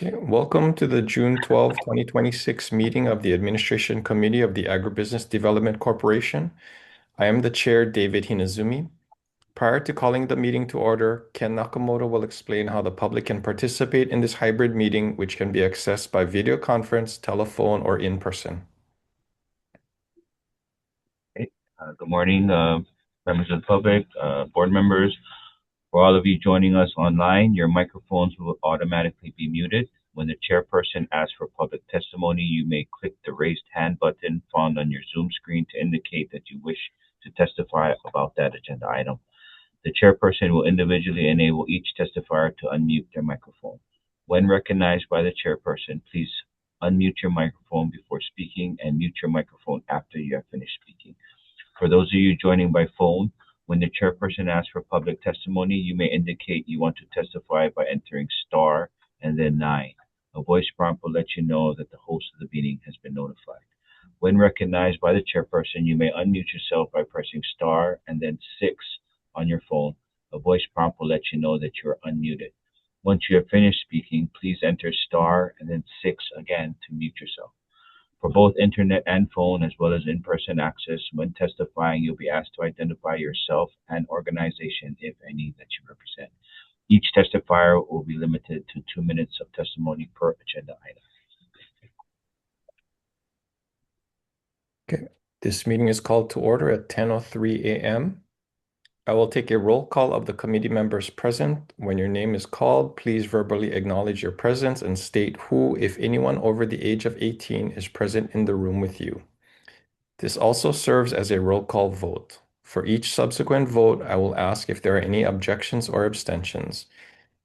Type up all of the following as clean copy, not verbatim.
Okay, welcome to the June 12, 2026 meeting of the Administration Committee of the Agribusiness Development Corporation. I am the chair, David Hinazumi. Prior to calling the meeting to order, Ken Nakamoto will explain how the public can participate in this hybrid meeting, which can be accessed by video conference, telephone, or in person. Okay. Good morning, members of the public, board members. For all of you joining us online, your microphones will automatically be muted. When the chairperson asks for public testimony, you may click the raised hand button found on your Zoom screen to indicate that you wish to testify about that agenda item. The chairperson will individually enable each testifier to unmute their microphone. When recognized by the chairperson, please unmute your microphone before speaking and mute your microphone after you have finished speaking. For those of you joining by phone, when the chairperson asks for public testimony, you may indicate you want to testify by entering star and then 9. A voice prompt will let you know that the host of the meeting has been notified. When recognized by the chairperson, you may unmute yourself by pressing star and then 6 on your phone. A voice prompt will let you know that you are unmuted. Once you have finished speaking, please enter star and then 6 again to mute yourself. For both internet and phone, as well as in-person access, when testifying, you'll be asked to identify yourself and organization, if any, that you represent. Each testifier will be limited to 2 minutes of testimony per agenda item. Okay, this meeting is called to order at 10:03 a.m. I will take a roll call of the committee members present. When your name is called, please verbally acknowledge your presence and state who, if anyone over the age of 18, is present in the room with you. This also serves as a roll call vote. For each subsequent vote, I will ask if there are any objections or abstentions.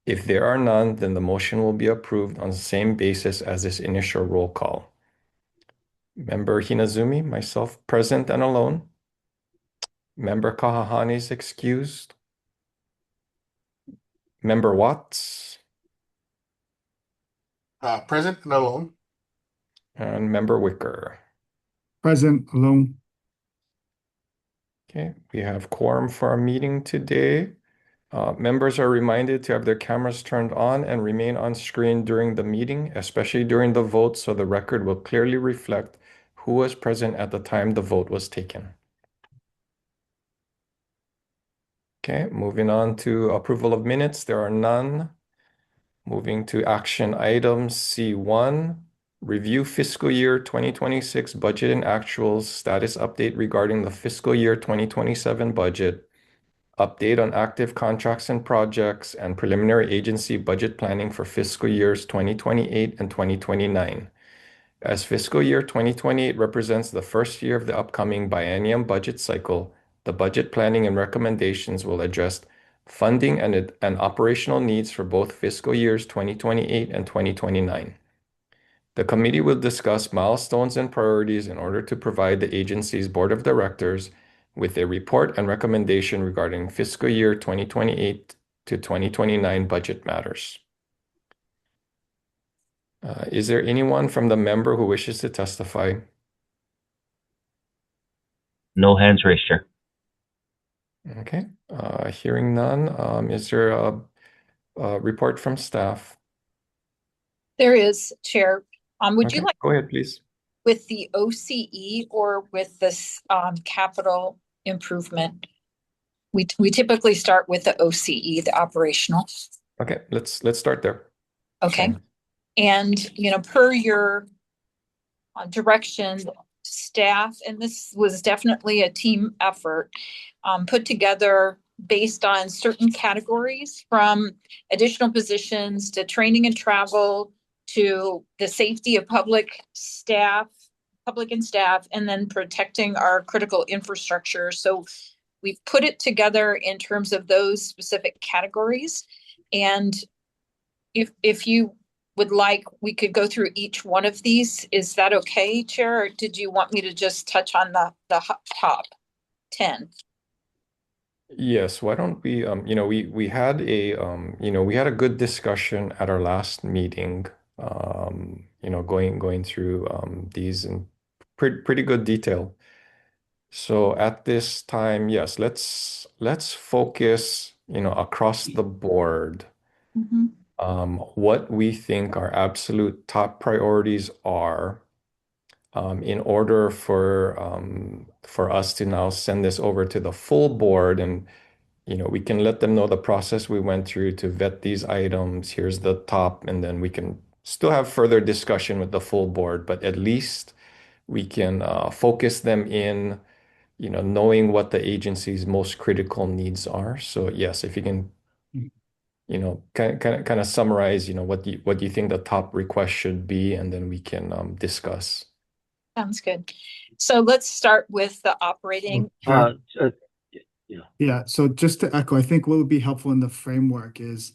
If there are none, then the motion will be approved on the same basis as this initial roll call. Member Hinazumi, myself present and alone. Member Kahahani is excused. Member Watts. Present and alone. And Member Wicker. Present, alone. Okay, we have quorum for our meeting today. Members are reminded to have their cameras turned on and remain on screen during the meeting, especially during the vote, so the record will clearly reflect who was present at the time the vote was taken. Okay, moving on to approval of minutes. There are none. Moving to action items C1, review fiscal year 2026 budget and actuals, status update regarding the fiscal year 2027 budget, update on active contracts and projects, and preliminary agency budget planning for fiscal years 2028 and 2029. As fiscal year 2028 represents the first year of the upcoming biennium budget cycle, the budget planning and recommendations will address funding and operational needs for both fiscal years 2028 and 2029. The committee will discuss milestones and priorities in order to provide the agency's board of directors with a report and recommendation regarding fiscal year 2028 to 2029 budget matters. Is there anyone from the member who wishes to testify? No hands raised, Chair. Okay, hearing none, is there a report from staff? There is, Chair. Would you like go ahead, please. with the OCE or with this capital improvement? We typically start with the OCE, the operational. Okay, let's start there. Okay. Sure. And per your direction, staff, and this was definitely a team effort, put together based on certain categories, from additional positions to training and travel to the safety of public and staff, and then protecting our critical infrastructure. So we've put it together in terms of those specific categories. And if you would like, we could go through each one of these. Is that okay, Chair? Or did you want me to just touch on the top 10? Yes, why don't we, we had a, we had a good discussion at our last meeting, going through these in pretty good detail. So at this time, yes, let's focus, across the board. what we think our absolute top priorities are, in order for us to now send this over to the full board, and we can let them know the process we went through to vet these items. Here's the top, and then we can still have further discussion with the full board, but at least we can focus them in, knowing what the agency's most critical needs are. So yes, if you can, kind of summarize, what you think the top request should be, and then we can discuss. Sounds good. So let's start with the operating. Chair. Yeah. Yeah, so just to echo, I think what would be helpful in the framework is,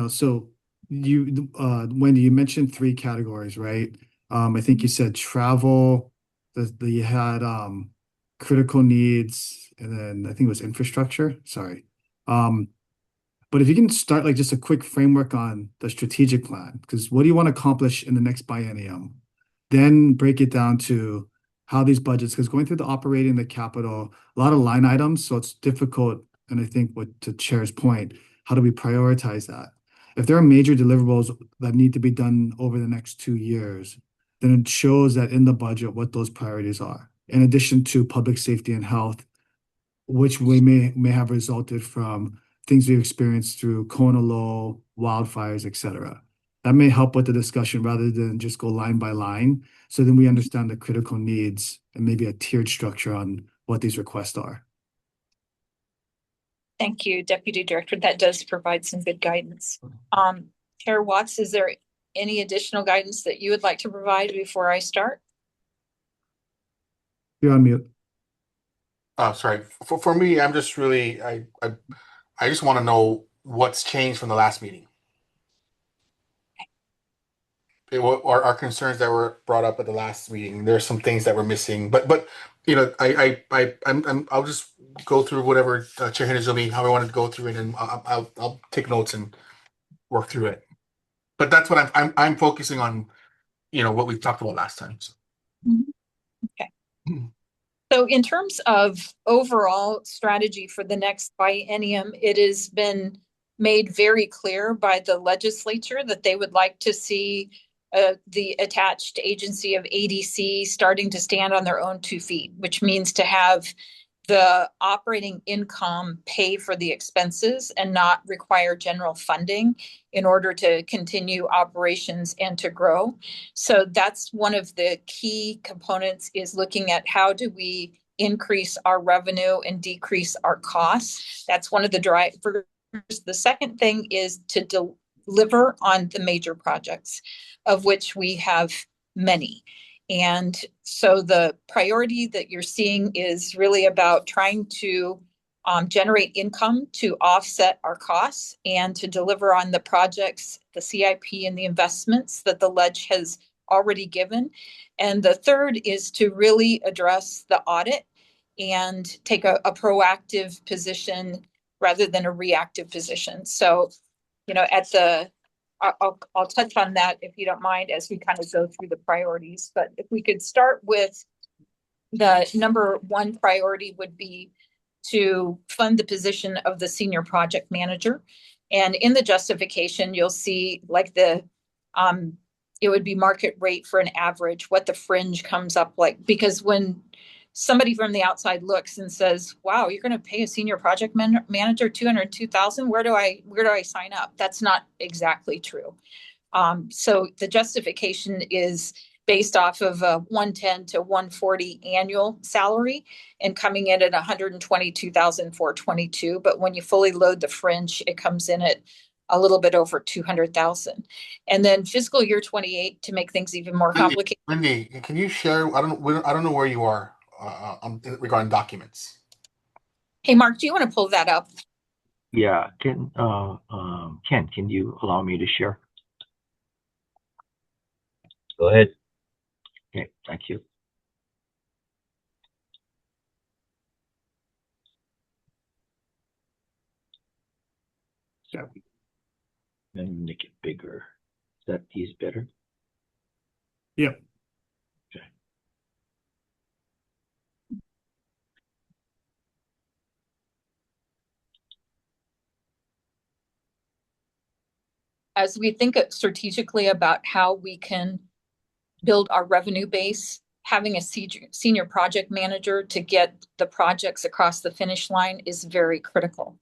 so Wendy, you mentioned three categories, right? I think you said travel, you had critical needs, and then I think it was infrastructure. Sorry. But if you can start like just a quick framework on the strategic plan, because what do you want to accomplish in the next biennium? Then break it down to how these budgets, because going through the operating, the capital, a lot of line items, so it's difficult. And I think to Chair's point, how do we prioritize that? If there are major deliverables that need to be done over the next 2 years, then it shows that in the budget what those priorities are. In addition to public safety and health, which we may have resulted from things we've experienced through Kona Low, wildfires, et cetera. That may help with the discussion rather than just go line by line. So then we understand the critical needs and maybe a tiered structure on what these requests are. Thank you, Deputy Director. That does provide some good guidance. Chair Watts, is there any additional guidance that you would like to provide before I start? You're on mute. Sorry. For me, I'm just really I just want to know what's changed from the last meeting. What are our concerns that were brought up at the last meeting? There's some things that were missing, but I'll just go through whatever Chair Hinazomi, how I wanted to go through it, and I'll take notes and work through it. But that's what I'm focusing on, what we talked about last time. So. Okay. So in terms of overall strategy for the next biennium, it has been made very clear by the legislature that they would like to see the attached agency of ADC starting to stand on their own 2 feet, which means to have the operating income pay for the expenses and not require general funding in order to continue operations and to grow. So that's one of the key components, is looking at how do we increase our revenue and decrease our costs. That's one of the drivers. The second thing is to deliver on the major projects, of which we have many. And so the priority that you're seeing is really about trying to generate income to offset our costs and to deliver on the projects, the CIP and the investments that the Ledge has already given. And the third is to really address the audit and take a proactive position rather than a reactive position. So, I'll touch on that if you don't mind as we kind of go through the priorities. But if we could start with the number one priority would be to fund the position of the senior project manager. And in the justification, you'll see like it would be market rate for an average, what the fringe comes up like. Because when somebody from the outside looks and says, wow, you're going to pay a senior project manager $202,000. Where do I sign up? That's not exactly true. So the justification is based off of a 110 to 140 annual salary and coming in at 122,422. But when you fully load the fringe, it comes in at a little bit over 200,000. And then fiscal year 28, to make things even more complicated. Wendy, can you share? I don't know where you are regarding documents. Hey, Mark, do you want to pull that up? Yeah. Ken, can you allow me to share? Go ahead. Okay, thank you. Yeah. Let me make it bigger. Is better? Yep. Okay. as we think strategically about how we can build our revenue base, having a senior project manager to get the projects across the finish line is very critical.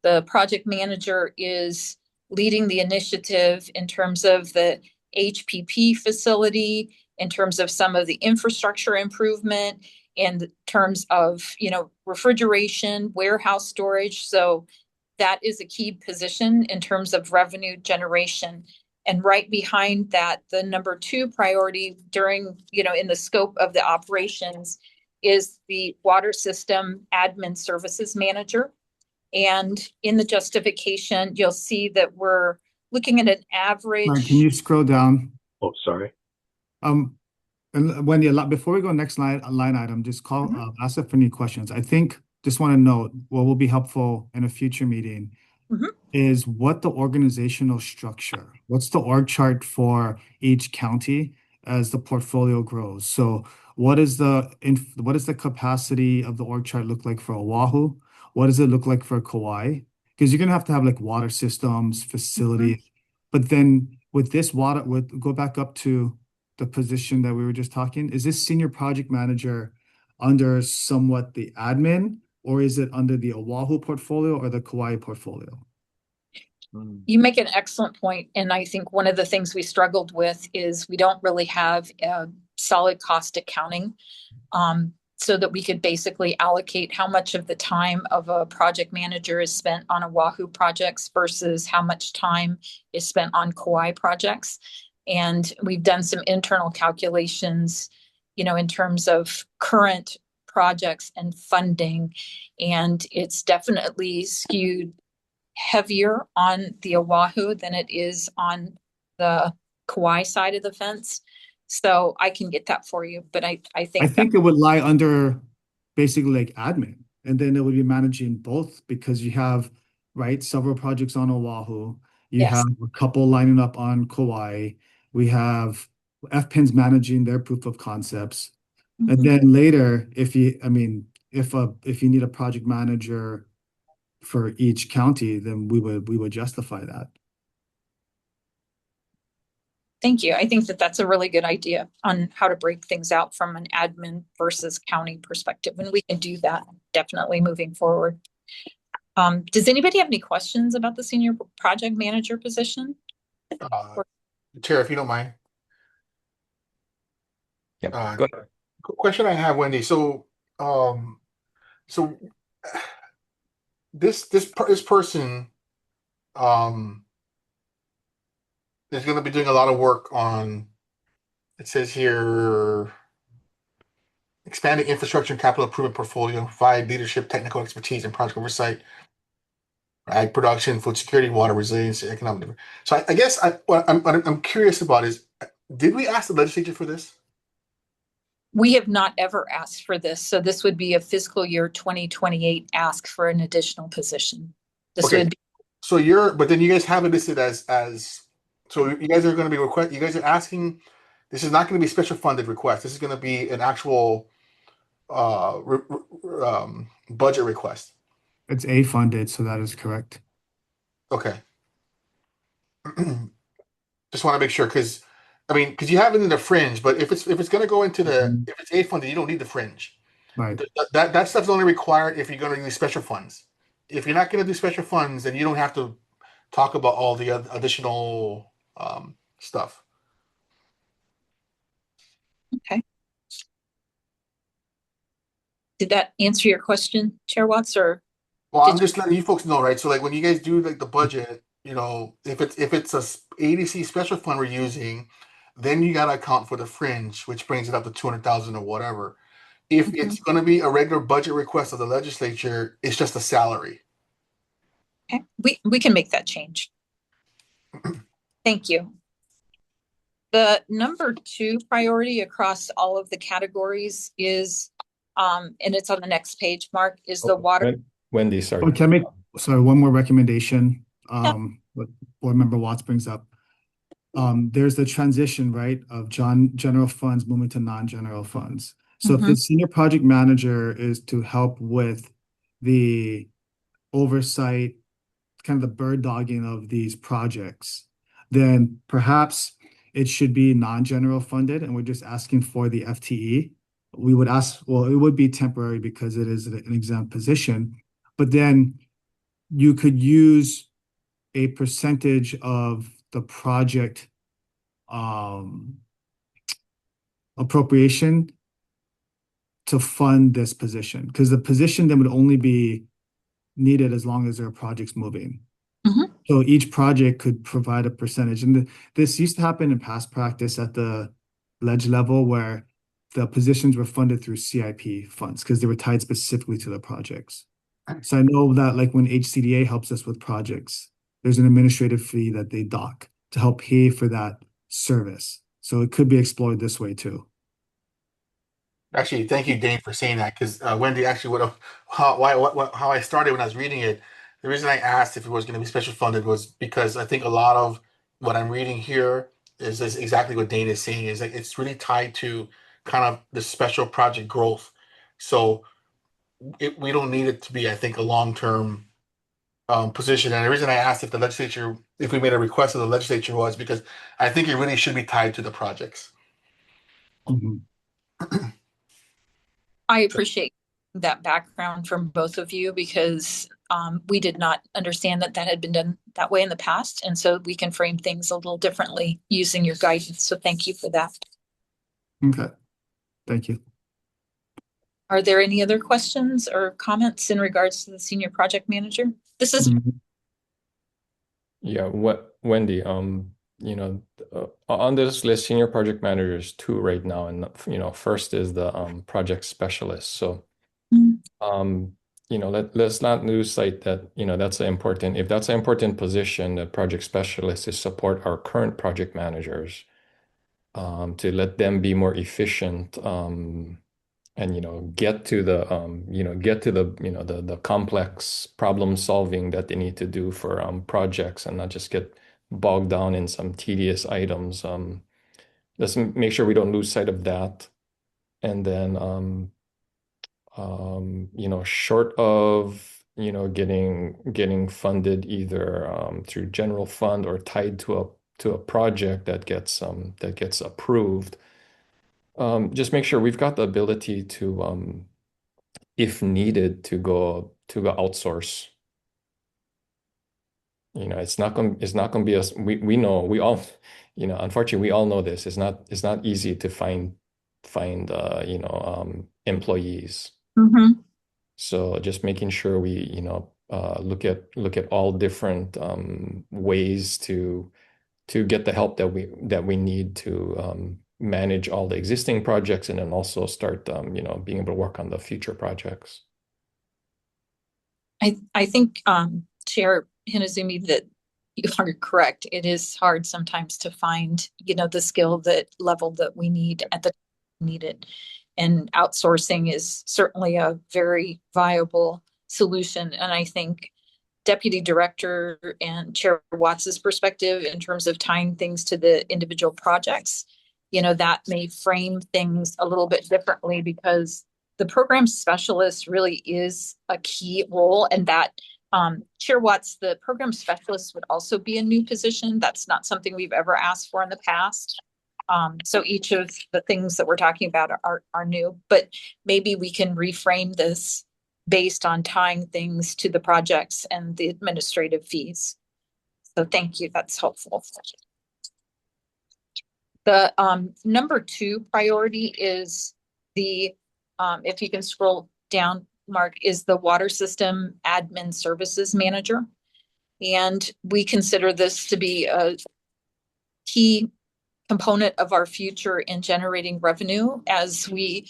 The project manager is leading the initiative in terms of the HPP facility, in terms of some of the infrastructure improvement, in terms of, refrigeration, warehouse storage. So that is a key position in terms of revenue generation. And right behind that, the number 2 priority during, in the scope of the operations is the water system admin services manager. And in the justification, you'll see that we're looking at an average. Mark, can you scroll down? Oh, sorry. And Wendy, before we go next line item, just ask if any questions. I think just want to note what will be helpful in a future meeting is what the organizational structure, what's the org chart for each county as the portfolio grows. So what is the capacity of the org chart look like for Oahu? What does it look like for Kauai? Because you're gonna have to have like water systems, facilities, but then with this go back up to the position that we were just talking. Is this senior project manager under somewhat the admin, or is it under the Oahu portfolio or the Kauai portfolio? You make an excellent point, and I think one of the things we struggled with is we don't really have solid cost accounting, so that we could basically allocate how much of the time of a project manager is spent on Oahu projects versus how much time is spent on Kauai projects. And we've done some internal calculations, in terms of current projects and funding, and it's definitely skewed heavier on the Oahu than it is on the Kauai side of the fence. So I can get that for you, but I think it would lie under basically like admin, and then it would be managing both because you have, right, several projects on Oahu. You have a couple lining up on Kauai. We have FPINs managing their proof of concepts. And then later, if you need a project manager for each county, then we would justify that. Thank you. I think that that's a really good idea on how to break things out from an admin versus county perspective. And we can do that definitely moving forward. Does anybody have any questions about the senior project manager position? Chair, if you don't mind. Yeah, go ahead. Question I have, Wendy. So, this person, is going to be doing a lot of work on, it says here, expanding infrastructure and capital improvement portfolio, provide leadership, technical expertise, and project oversight, ag production, food security, water resilience, economic development. So I guess what I'm curious about is, did we ask the legislature for this? We have not ever asked for this. So this would be a fiscal year 2028 ask for an additional position. This would be. So but then you guys have it listed as so you guys are going to be you guys are asking, this is not going to be special funded request. This is going to be an actual budget request. It's A funded, so that is correct. Okay. Just want to make sure, because you have it in the fringe, but if it's going to go into if it's A funded, you don't need the fringe. Right. That stuff's only required if you're going to do special funds. If you're not going to do special funds, then you don't have to talk about all the additional stuff. Okay. Did that answer your question, Chair Watts, or? Well, I'm just letting you folks know, right? So like when you guys do like the budget, if it's a ADC special fund we're using, then you got to account for the fringe, which brings it up to 200,000 or whatever. If it's going to be a regular budget request of the legislature, it's just a salary. Okay, we can make that change. Thank you. The number 2 priority across all of the categories is, and it's on the next page, Mark, is the water. Wendy, sorry. Oh, can I make one more recommendation? What Board Member Watts brings up. There's the transition, right, of general funds moving to non-general funds. So if the senior project manager is to help with the oversight, kind of the bird dogging of these projects, then perhaps it should be non-general funded and we're just asking for the FTE. We would ask, well, it would be temporary because it is an exempt position, but then you could use a percentage of the project appropriation to fund this position, because the position then would only be needed as long as there are projects moving. Mhm. So each project could provide a percentage, and this used to happen in past practice at the ledge level where the positions were funded through CIP funds because they were tied specifically to the projects. So I know that like when HCDA helps us with projects, there's an administrative fee that they dock to help pay for that service. So it could be explored this way too. Actually, thank you, Dane, for saying that because Wendy actually would have how I started when I was reading it. The reason I asked if it was going to be special funded was because I think a lot of what I'm reading here is exactly what Dane is saying. Is like it's really tied to kind of the special project growth. So we don't need it to be, I think, a long term position. And the reason I asked if the legislature, if we made a request of the legislature, was because I think it really should be tied to the projects. Mhm. I appreciate that background from both of you because we did not understand that that had been done that way in the past. And so we can frame things a little differently using your guidance. So thank you for that. Okay, thank you. Are there any other questions or comments in regards to the senior project manager? This is Mhm. Yeah, what Wendy, on this list, senior project managers two right now, and first is the project specialist. So Mm. let's not lose sight that that's an important, if that's an important position, the project specialist is support our current project managers, to let them be more efficient, and get to the the complex problem solving that they need to do for projects, and not just get bogged down in some tedious items. Let's make sure we don't lose sight of that. And then short of getting funded either through general fund or tied to a project that gets approved, just make sure we've got the ability to, if needed, to go outsource. It's not gonna be us. We know, we all, unfortunately we all know this. It's not easy to find employees. Mhm. So just making sure we, look at all different ways to get the help that we need to manage all the existing projects, and then also start being able to work on the future projects. I think Chair Hinazumi, that you are correct. It is hard sometimes to find, the skill that level that we need at the time needed. And outsourcing is certainly a very viable solution. And I think Deputy Director and Chair Watts's perspective in terms of tying things to the individual projects, that may frame things a little bit differently because the program specialist really is a key role, and that Chair Watts, the program specialist, would also be a new position. That's not something we've ever asked for in the past. So each of the things that we're talking about are new, but maybe we can reframe this based on tying things to the projects and the administrative fees. So thank you. That's helpful. The number 2 priority is the, if you can scroll down, Mark, is the water system admin services manager. And we consider this to be a key component of our future in generating revenue as we,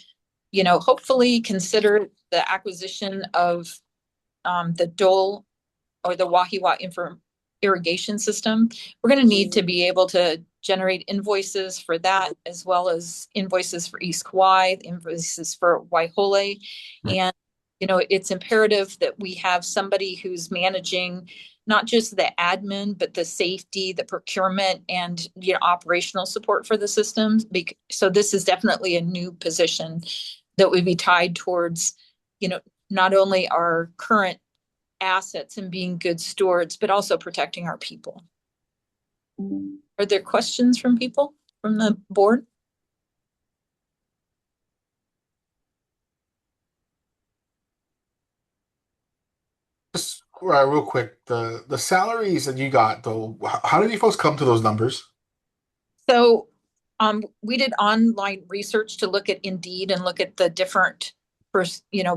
hopefully consider the acquisition of the Dole or the Wahiwa irrigation system. We're going to need to be able to generate invoices for that, as well as invoices for East Kauai, invoices for Waihole. And, it's imperative that we have somebody who's managing not just the admin, but the safety, the procurement, and, operational support for the systems. So this is definitely a new position that would be tied towards, not only our current assets and being good stewards, but also protecting our people. Are there questions from people from the board? Just real quick, the salaries that you got though, how did you folks come to those numbers? So we did online research to look at Indeed and look at the different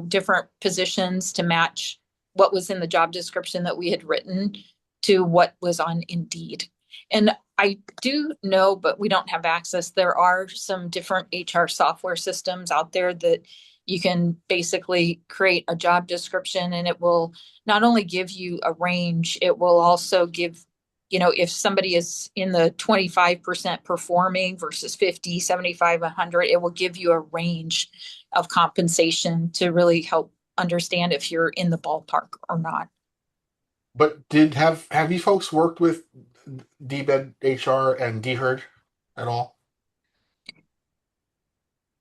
different positions to match what was in the job description that we had written to what was on Indeed. And I do know, but we don't have access. There are some different HR software systems out there that you can basically create a job description, and it will not only give you a range, it will also give, if somebody is in the 25% performing versus 50, 75, 100, it will give you a range of compensation to really help understand if you're in the ballpark or not. But have you folks worked with DBED HR and DHERD at all?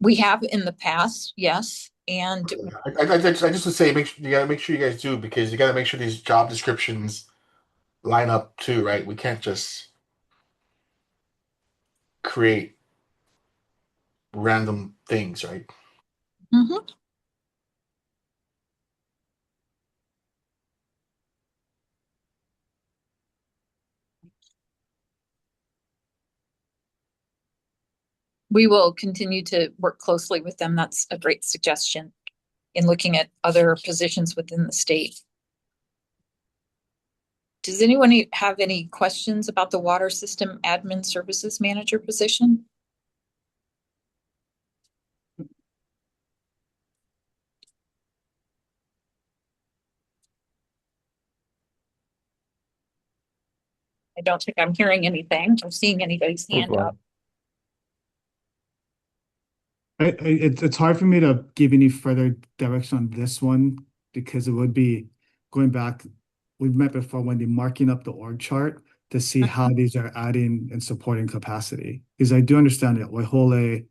We have in the past, yes. And I just would say you gotta make sure you guys do, because you gotta make sure these job descriptions line up too, right? We can't just create random things, right? Mhm. We will continue to work closely with them. That's a great suggestion in looking at other positions within the state. Does anyone have any questions about the water system admin services manager position? I don't think I'm hearing anything. I'm seeing anybody's hand up. It's hard for me to give any further direction on this one because it would be going back. We've met before, Wendy, marking up the org chart to see how these are adding and supporting capacity. Because I do understand that Waihole,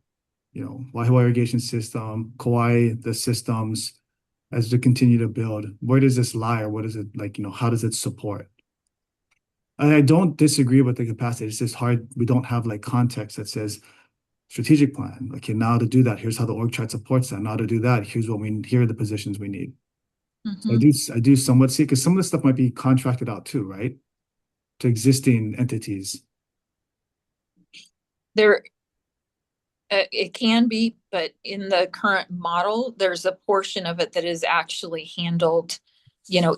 Waihole irrigation system, Kauai, the systems, as they continue to build, where does this lie, or what is it like, how does it support? And I don't disagree with the capacity. It's just hard. We don't have like context that says strategic plan. Okay, now to do that, here's how the org chart supports that. Now to do that, here are the positions we need. So I do somewhat see, because some of the stuff might be contracted out too, right? To existing entities. It can be, but in the current model, there's a portion of it that is actually handled,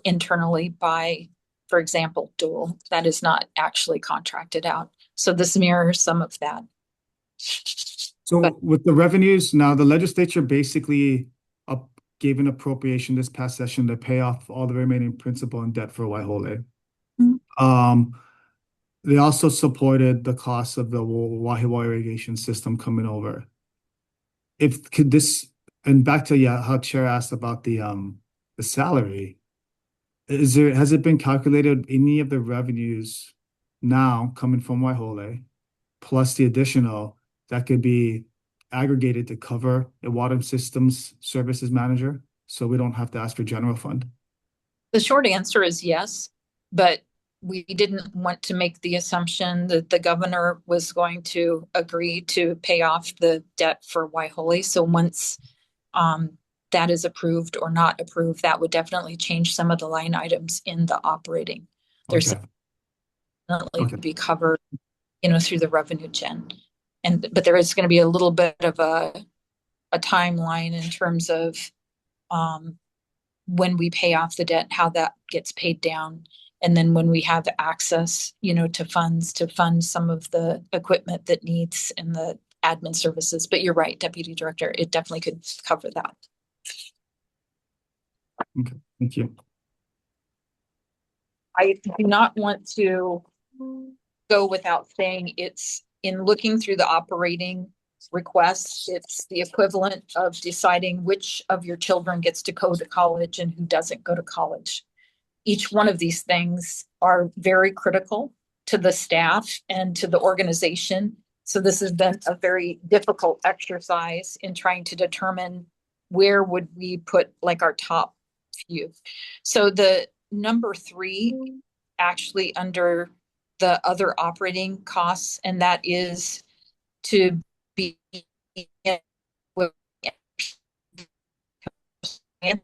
internally by, for example, Dual, that is not actually contracted out. So this mirrors some of that. So with the revenues, now the legislature basically gave an appropriation this past session to pay off all the remaining principal and debt for Waihole. They also supported the cost of the Wahiawa irrigation system coming over. And back to how Chair asked about the salary, has it been calculated any of the revenues now coming from Waihole plus the additional that could be aggregated to cover a water systems services manager, so we don't have to ask for general fund? The short answer is yes, but we didn't want to make the assumption that the governor was going to agree to pay off the debt for Waihole. So once that is approved or not approved, that would definitely change some of the line items in the operating. There's definitely be covered, through the revenue gen. But there is going to be a little bit of a timeline in terms of when we pay off the debt, how that gets paid down. And then when we have access, to funds to fund some of the equipment that needs in the admin services. But you're right, Deputy Director, it definitely could cover that. Okay, thank you. I do not want to go without saying it's in looking through the operating requests, it's the equivalent of deciding which of your children gets to go to college and who doesn't go to college. Each one of these things are very critical to the staff and to the organization. So this has been a very difficult exercise in trying to determine where would we put like our top few. So the number 3 actually under the other operating costs, and that is to be with the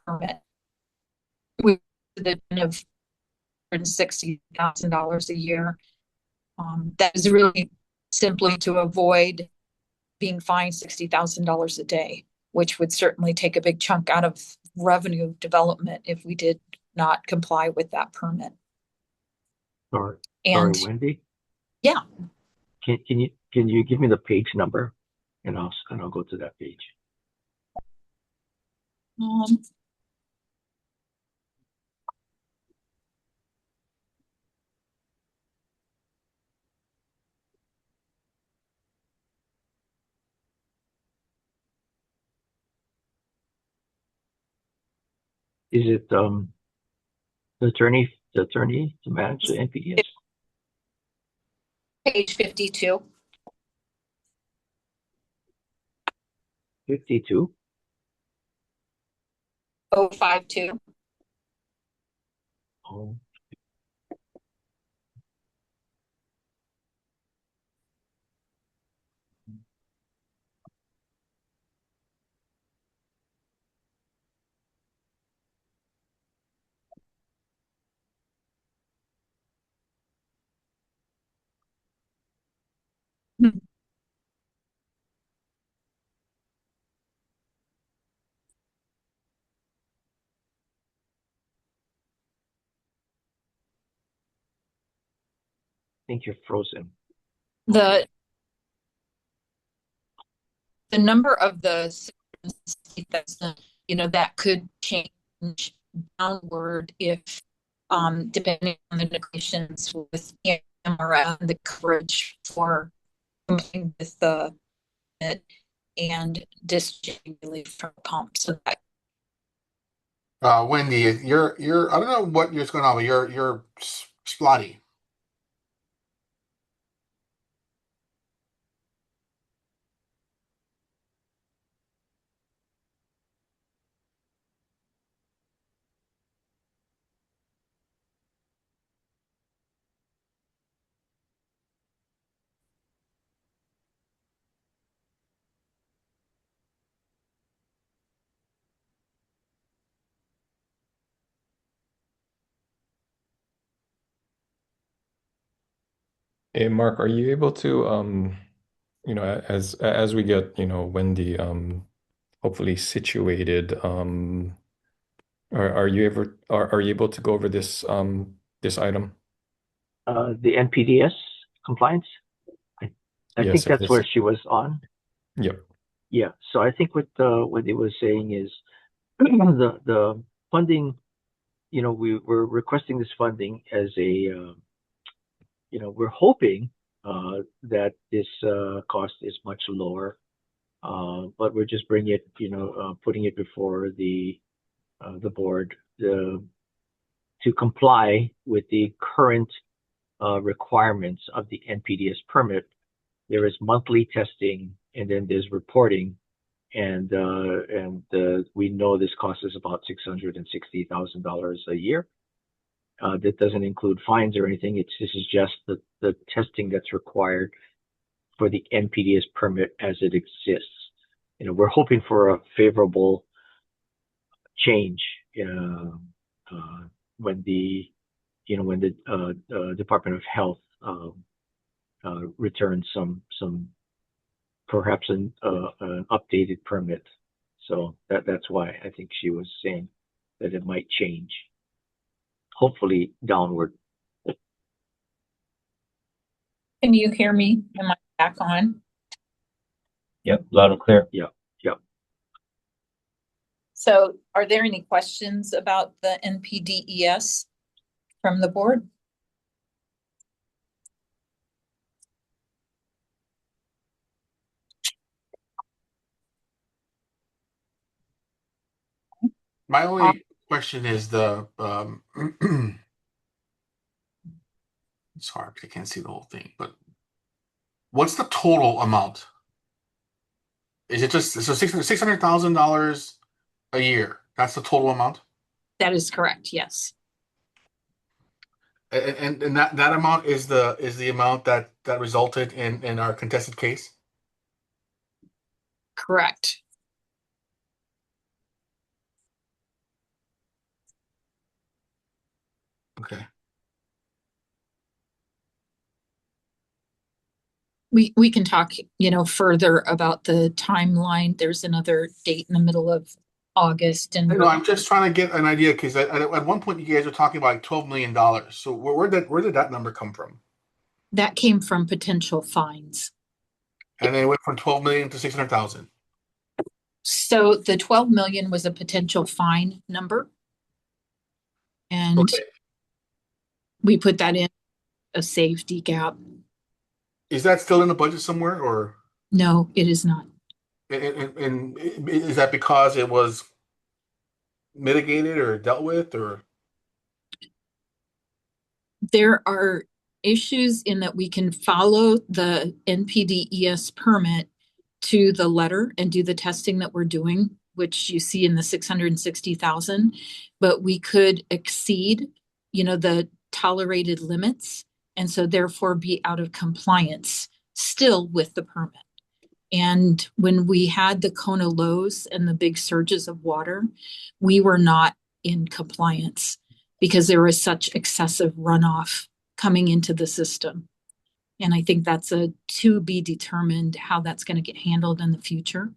permit. We the of $160,000 a year. That is really simply to avoid being fined $60,000 a day, which would certainly take a big chunk out of revenue development if we did not comply with that permit. Sorry, And Wendy. yeah. Can you give me the page number, and I'll go to that page. Is it the attorney to manage the NPDES? Page 52. 52. 052. Oh. I think you're frozen. The number of the that could change downward if depending on the negotiations with around the coverage for complying with the and discharging relief from pump. So that Wendy, you're I don't know what's going on, but you're spotty. Hey, Mark, are you able to as we get, Wendy hopefully situated, are you able to go over this item? The NPDES compliance. I Yes, think that's where she was on. Yep. Yeah. So I think what it was saying is the funding. We're requesting this funding as a we're hoping that this cost is much lower, but we're just putting it before the board to comply with the current requirements of the NPDES permit. There is monthly testing, and then there's reporting, and we know this cost is about $660,000 a year. That doesn't include fines or anything. This is just the testing that's required for the NPDES permit as it exists. We're hoping for a favorable change when the Department of Health returns some perhaps an updated permit. So that's why I think she was saying that it might change. Hopefully downward. can you hear me? Am I back on? Yep, loud and clear. Yep. So are there any questions about the NPDES from the board? My only question is the it's hard because I can't see the whole thing, but what's the total amount? Is it just $600,000 a year? That's the total amount? That is correct, yes. And that amount is the amount that resulted in our contested case. Correct. Okay. We can talk, further about the timeline. There's another date in the middle of August, and I know, I'm just trying to get an idea because at one point you guys were talking about like $12 million. So where did that number come from? that came from potential fines. And then it went from 12 million to 600,000. So the 12 million was a potential fine number. And Okay. we put that in a safety gap. Is that still in the budget somewhere, or No, it is not. and is that because it was mitigated or dealt with, or There are issues in that we can follow the NPDES permit to the letter and do the testing that we're doing, which you see in the 660,000, but we could exceed, the tolerated limits, and so therefore be out of compliance still with the permit. And when we had the Kona lows and the big surges of water, we were not in compliance because there was such excessive runoff coming into the system. And I think that's to be determined how that's going to get handled in the future.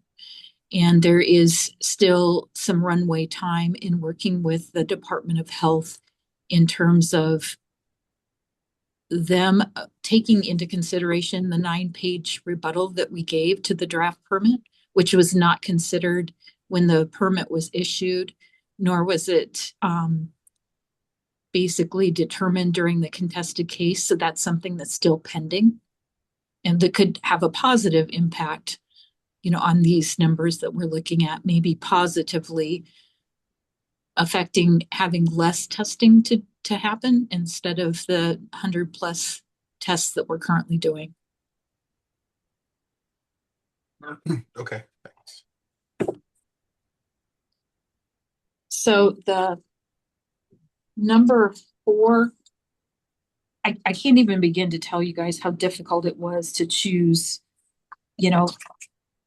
And there is still some runway time in working with the Department of Health in terms of them taking into consideration the 9-page rebuttal that we gave to the draft permit, which was not considered when the permit was issued, nor was it basically determined during the contested case. So that's something that's still pending and that could have a positive impact, on these numbers that we're looking at, maybe positively affecting having less testing to happen instead of the 100+ tests that we're currently doing. okay, thanks. So the number 4, I can't even begin to tell you guys how difficult it was to choose,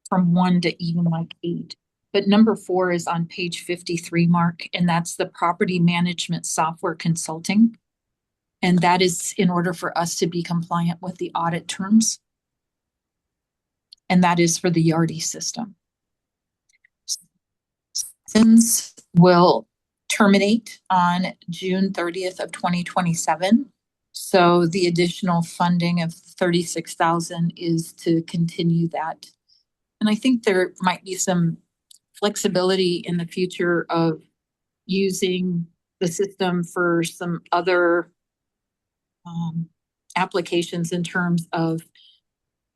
from 1 to even like 8. But number 4 is on page 53, Mark, and that's the property management software consulting. And that is in order for us to be compliant with the audit terms. And that is for the Yardi system. Since will terminate on June 30th of 2027. So the additional funding of 36,000 is to continue that. And I think there might be some flexibility in the future of using the system for some other applications in terms of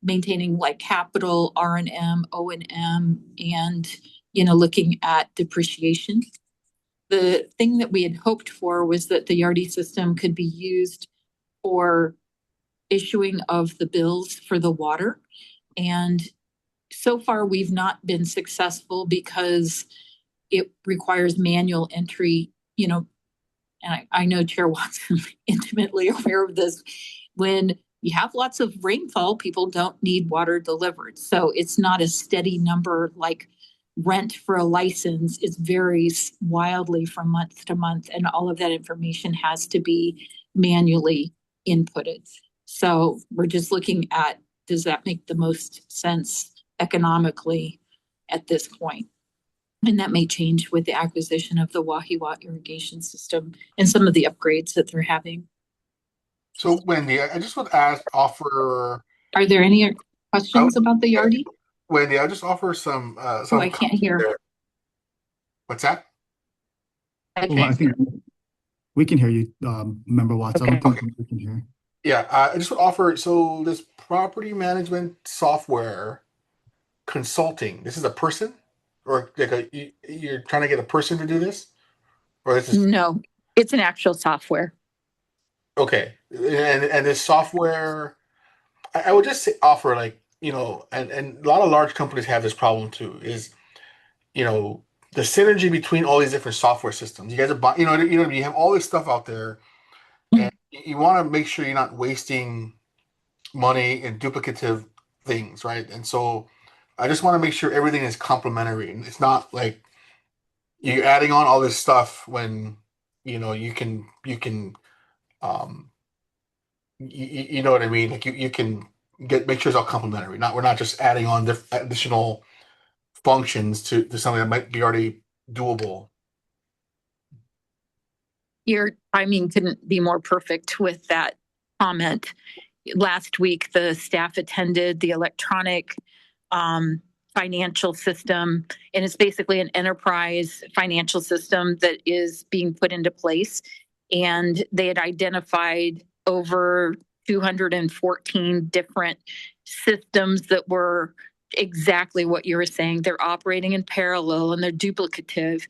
maintaining like capital, R&M, O&M, and, looking at depreciation. The thing that we had hoped for was that the Yardi system could be used for issuing of the bills for the water. And so far, we've not been successful because it requires manual entry, and I know Chair Watson intimately aware of this. When you have lots of rainfall, people don't need water delivered. So it's not a steady number like rent for a license. It varies wildly from month to month, and all of that information has to be manually inputted. So we're just looking at, does that make the most sense economically at this point? And that may change with the acquisition of the Wahiwa irrigation system and some of the upgrades that they're having. So Wendy, I just would offer. Are there any questions about the Yardi? Wendy, I just offer some. Oh, I can't hear. There. What's that? Okay. Well, I think we can hear you, Member Watts. Okay. I don't think we can hear. Yeah, I just would offer. So this property management software consulting. This is a person, or like you're trying to get a person to do this, or this is No, it's an actual software. okay. And this software, I would just say offer like and a lot of large companies have this problem too. Is the synergy between all these different software systems. You guys are you have all this stuff out there, and you want to make sure you're not wasting money in duplicative things, right? And so I just want to make sure everything is complementary, and it's not like you're adding on all this stuff when you can um you know what I mean, like you can make sure it's all complementary, not we're not just adding on additional functions to something that might be already doable. Your timing couldn't be more perfect with that comment. Last week, the staff attended the electronic financial system, and it's basically an enterprise financial system that is being put into place. And they had identified over 214 different systems that were exactly what you were saying. They're operating in parallel and they're duplicative.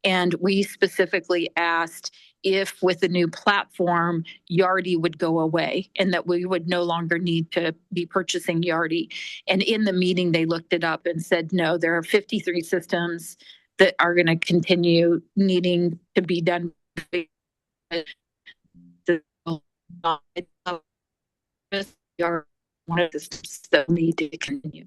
And we specifically asked if with the new platform, Yardi would go away and that we would no longer need to be purchasing Yardi. And in the meeting, they looked it up and said, no, there are 53 systems that are going to continue needing to be done. Are one of the systems that need to continue.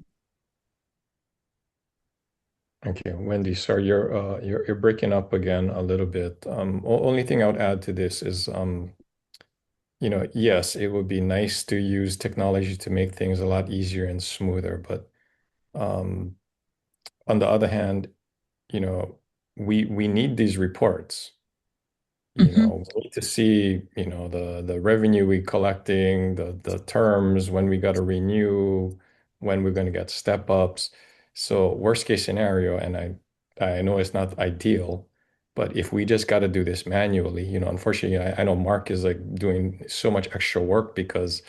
Okay, Wendy, sorry, you're breaking up again a little bit. Only thing I would add to this is, yes, it would be nice to use technology to make things a lot easier and smoother, but on the other hand, we need these reports. We need to see, the revenue we collecting, the terms, when we got to renew, when we're going to get step ups. So worst case scenario, and I know it's not ideal, but if we just got to do this manually, unfortunately, I know Mark is like doing so much extra work because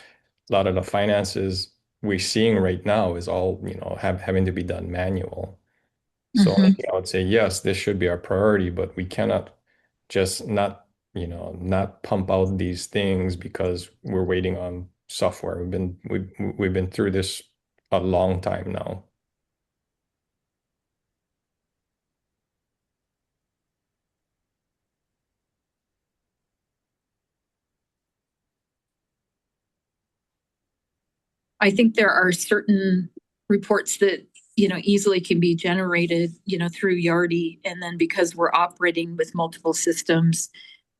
a lot of the finances we're seeing right now is all, having to be done manual. So I think I would say, yes, this should be our priority, but we cannot just not pump out these things because we're waiting on software. We've been through this a long time now. I think there are certain reports that easily can be generated through Yardi, and then because we're operating with multiple systems,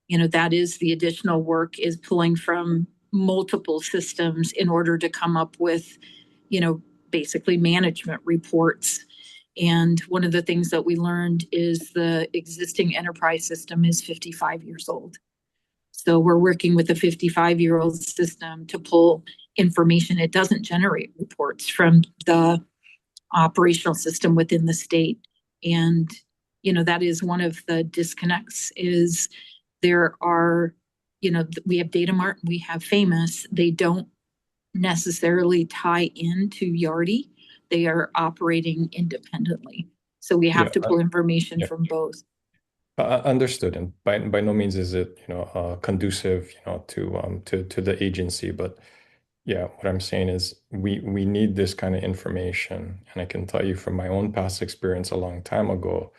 that is the additional work, is pulling from multiple systems in order to come up with basically management reports. And one of the things that we learned is the existing enterprise system is 55 years old. So we're working with a 55-year-old system to pull information. It doesn't generate reports from the operational system within the state. And, that is one of the disconnects. Is there are, we have Datamart, we have Famous. They don't necessarily tie into Yardi. They are operating independently. So we have to pull information from both. Understood, and by no means is it conducive to the agency, but yeah, what I'm saying is we need this kind of information, and I can tell you from my own past experience a long time ago,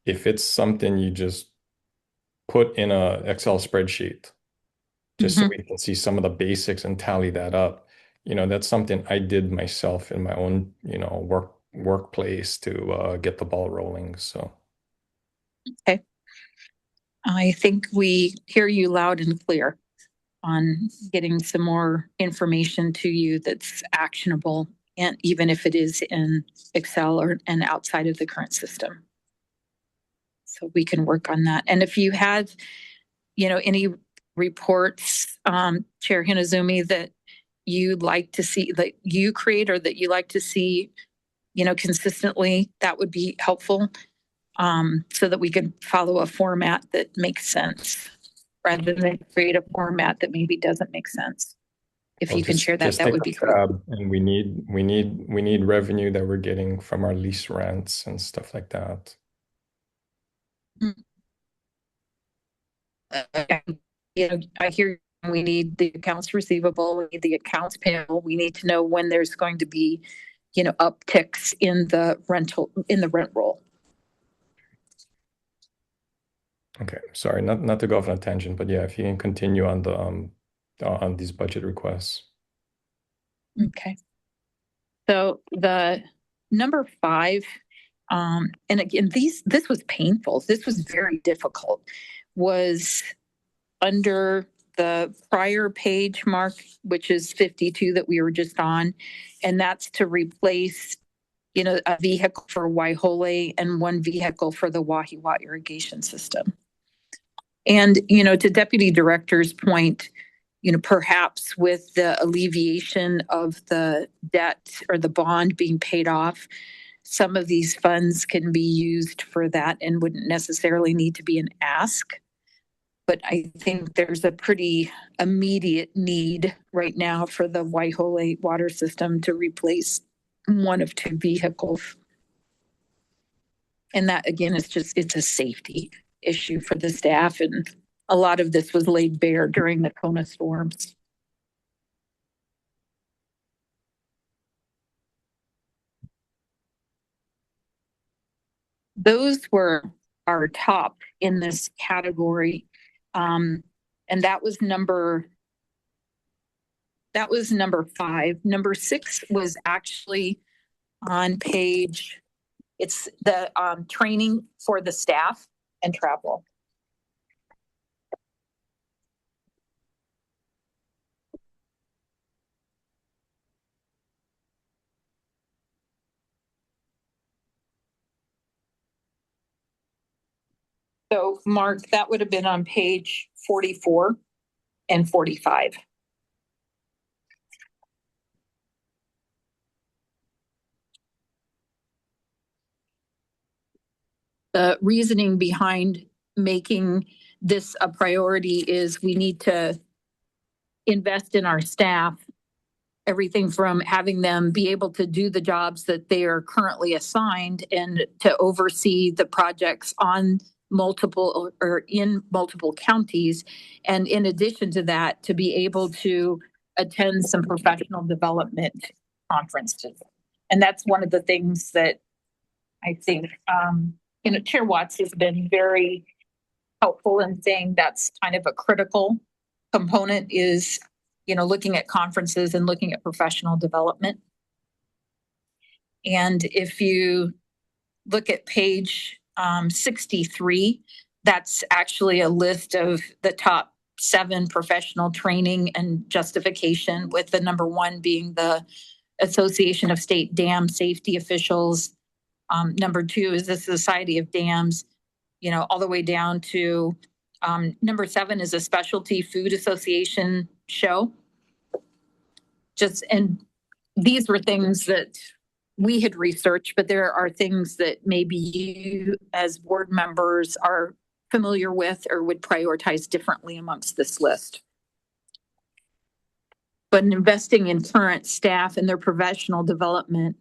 if it's something you just put in a Excel spreadsheet just so we can see some of the basics and tally that up, that's something I did myself in my own workplace to get the ball rolling. So. Okay. I think we hear you loud and clear on getting some more information to you that's actionable, and even if it is in Excel and outside of the current system. So we can work on that. And if you have, any reports, Chair Hinazumi, that you'd like to see, that you create or that you like to see, consistently, that would be helpful. So that we could follow a format that makes sense rather than create a format that maybe doesn't make sense. If you can share that, that would be great. And we need revenue that we're getting from our lease rents and stuff like that. I hear we need the accounts receivable, we need the accounts payable, we need to know when there's going to be, upticks in the rent roll. Okay, sorry, not to go off on a tangent, but yeah, if you can continue on on these budget requests. Okay. So the number 5, and again, this was painful. This was very difficult. Was under the prior page, Mark, which is 52 that we were just on, and that's to replace, a vehicle for Waihole and 1 vehicle for the Wahiwa irrigation system. And, to Deputy Director's point, perhaps with the alleviation of the debt or the bond being paid off, some of these funds can be used for that and wouldn't necessarily need to be an ask. But I think there's a pretty immediate need right now for the Waihole water system to replace 1 of 2 vehicles. And that, again, it's a safety issue for the staff. And a lot of this was laid bare during the Kona storms. Those were our top in this category. And that was number 5. Number 6 was actually on page, it's the training for the staff and travel. So, Mark, that would have been on page 44 and 45. The reasoning behind making this a priority is we need to invest in our staff, everything from having them be able to do the jobs that they are currently assigned and to oversee the projects on multiple or in multiple counties. And in addition to that, to be able to attend some professional development conferences. And that's one of the things that I think, Chair Watts has been very helpful in saying that's kind of a critical component is, looking at conferences and looking at professional development. And if you look at page 63, that's actually a list of the top 7 professional training and justification, with the number 1 being the Association of State Dam Safety Officials. Number 2 is the Society of Dams, all the way down to number 7 is a Specialty Food Association show. And these were things that we had researched, but there are things that maybe you as board members are familiar with or would prioritize differently amongst this list. But investing in current staff and their professional development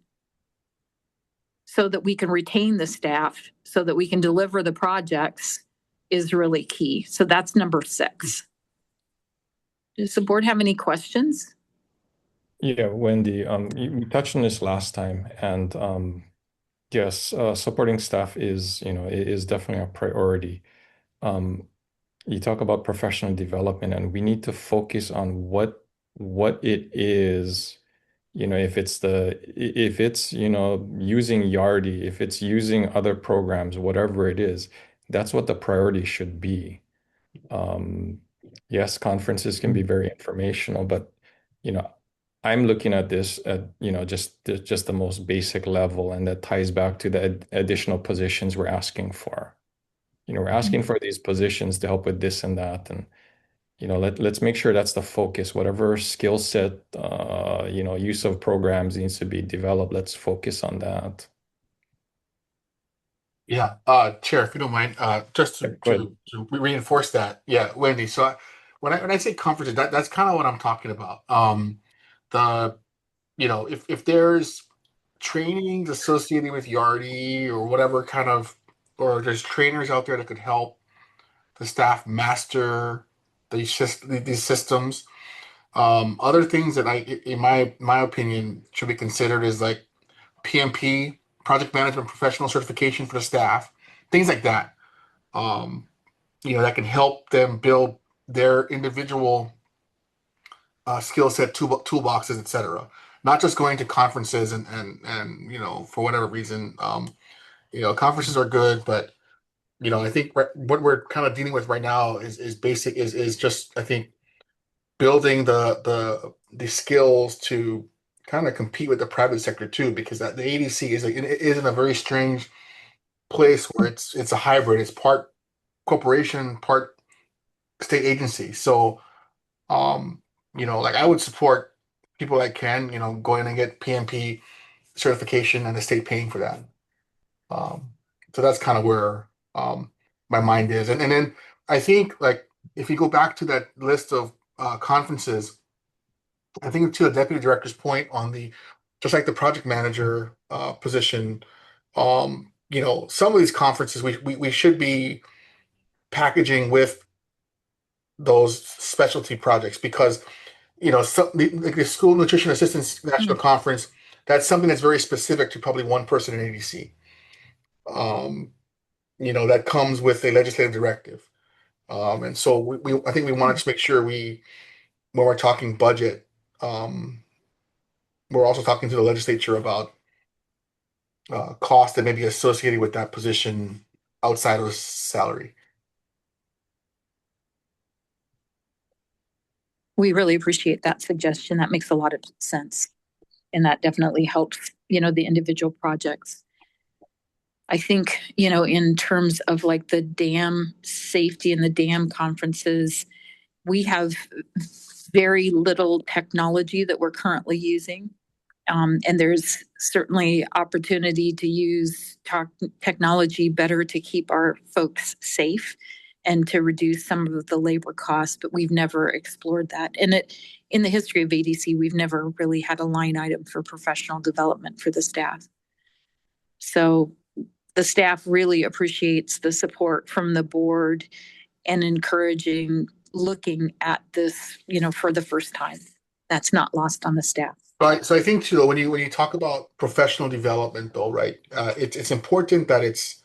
so that we can retain the staff, so that we can deliver the projects, is really key. So that's number 6. Does the board have any questions? Yeah, Wendy, you touched on this last time, and yes, supporting staff is, is definitely a priority. You talk about professional development, and we need to focus on what it is. If it's using Yardi, if it's using other programs, whatever it is, that's what the priority should be. Yes, conferences can be very informational, but I'm looking at this at just the most basic level, and that ties back to the additional positions we're asking for. We're asking for these positions to help with this and that, and let's make sure that's the focus. Whatever skill set, use of programs needs to be developed. Let's focus on that. Yeah, Chair, if you don't mind, just to reinforce that. Yeah, Wendy. So when I say conferences, that's kind of what I'm talking about. If there's trainings associated with Yardi or whatever kind of, or there's trainers out there that could help the staff master these systems. Other things that in my opinion, should be considered is like PMP, project management professional certification for the staff, things like that. That can help them build their individual skill set toolboxes, etc. Not just going to conferences and for whatever reason, conferences are good, but I think what we're kind of dealing with right now is basic is just I think building the skills to kind of compete with the private sector too, because the ADC is in a very strange place where it's a hybrid. It's part corporation, part state agency. So, like I would support people that can, go in and get PMP certification and the state paying for that. So that's kind of where my mind is. And then I think like if you go back to that list of conferences, I think to the deputy director's point on just like the project manager position, some of these conferences we should be packaging with those specialty projects because like the School Nutrition Assistance National Conference, that's something that's very specific to probably one person in ADC. That comes with a legislative directive. And so I think we wanted to make sure when we're talking budget, we're also talking to the legislature about cost that may be associated with that position outside of salary. We really appreciate that suggestion. That makes a lot of sense. And that definitely helps, the individual projects. I think, in terms of like the dam safety and the dam conferences, we have very little technology that we're currently using. And there's certainly opportunity to use technology better to keep our folks safe and to reduce some of the labor costs, but we've never explored that. And in the history of ADC, we've never really had a line item for professional development for the staff. So the staff really appreciates the support from the board and encouraging looking at this, for the first time. That's not lost on the staff. Right. So I think too, when you talk about professional development, though, right? It's important that it's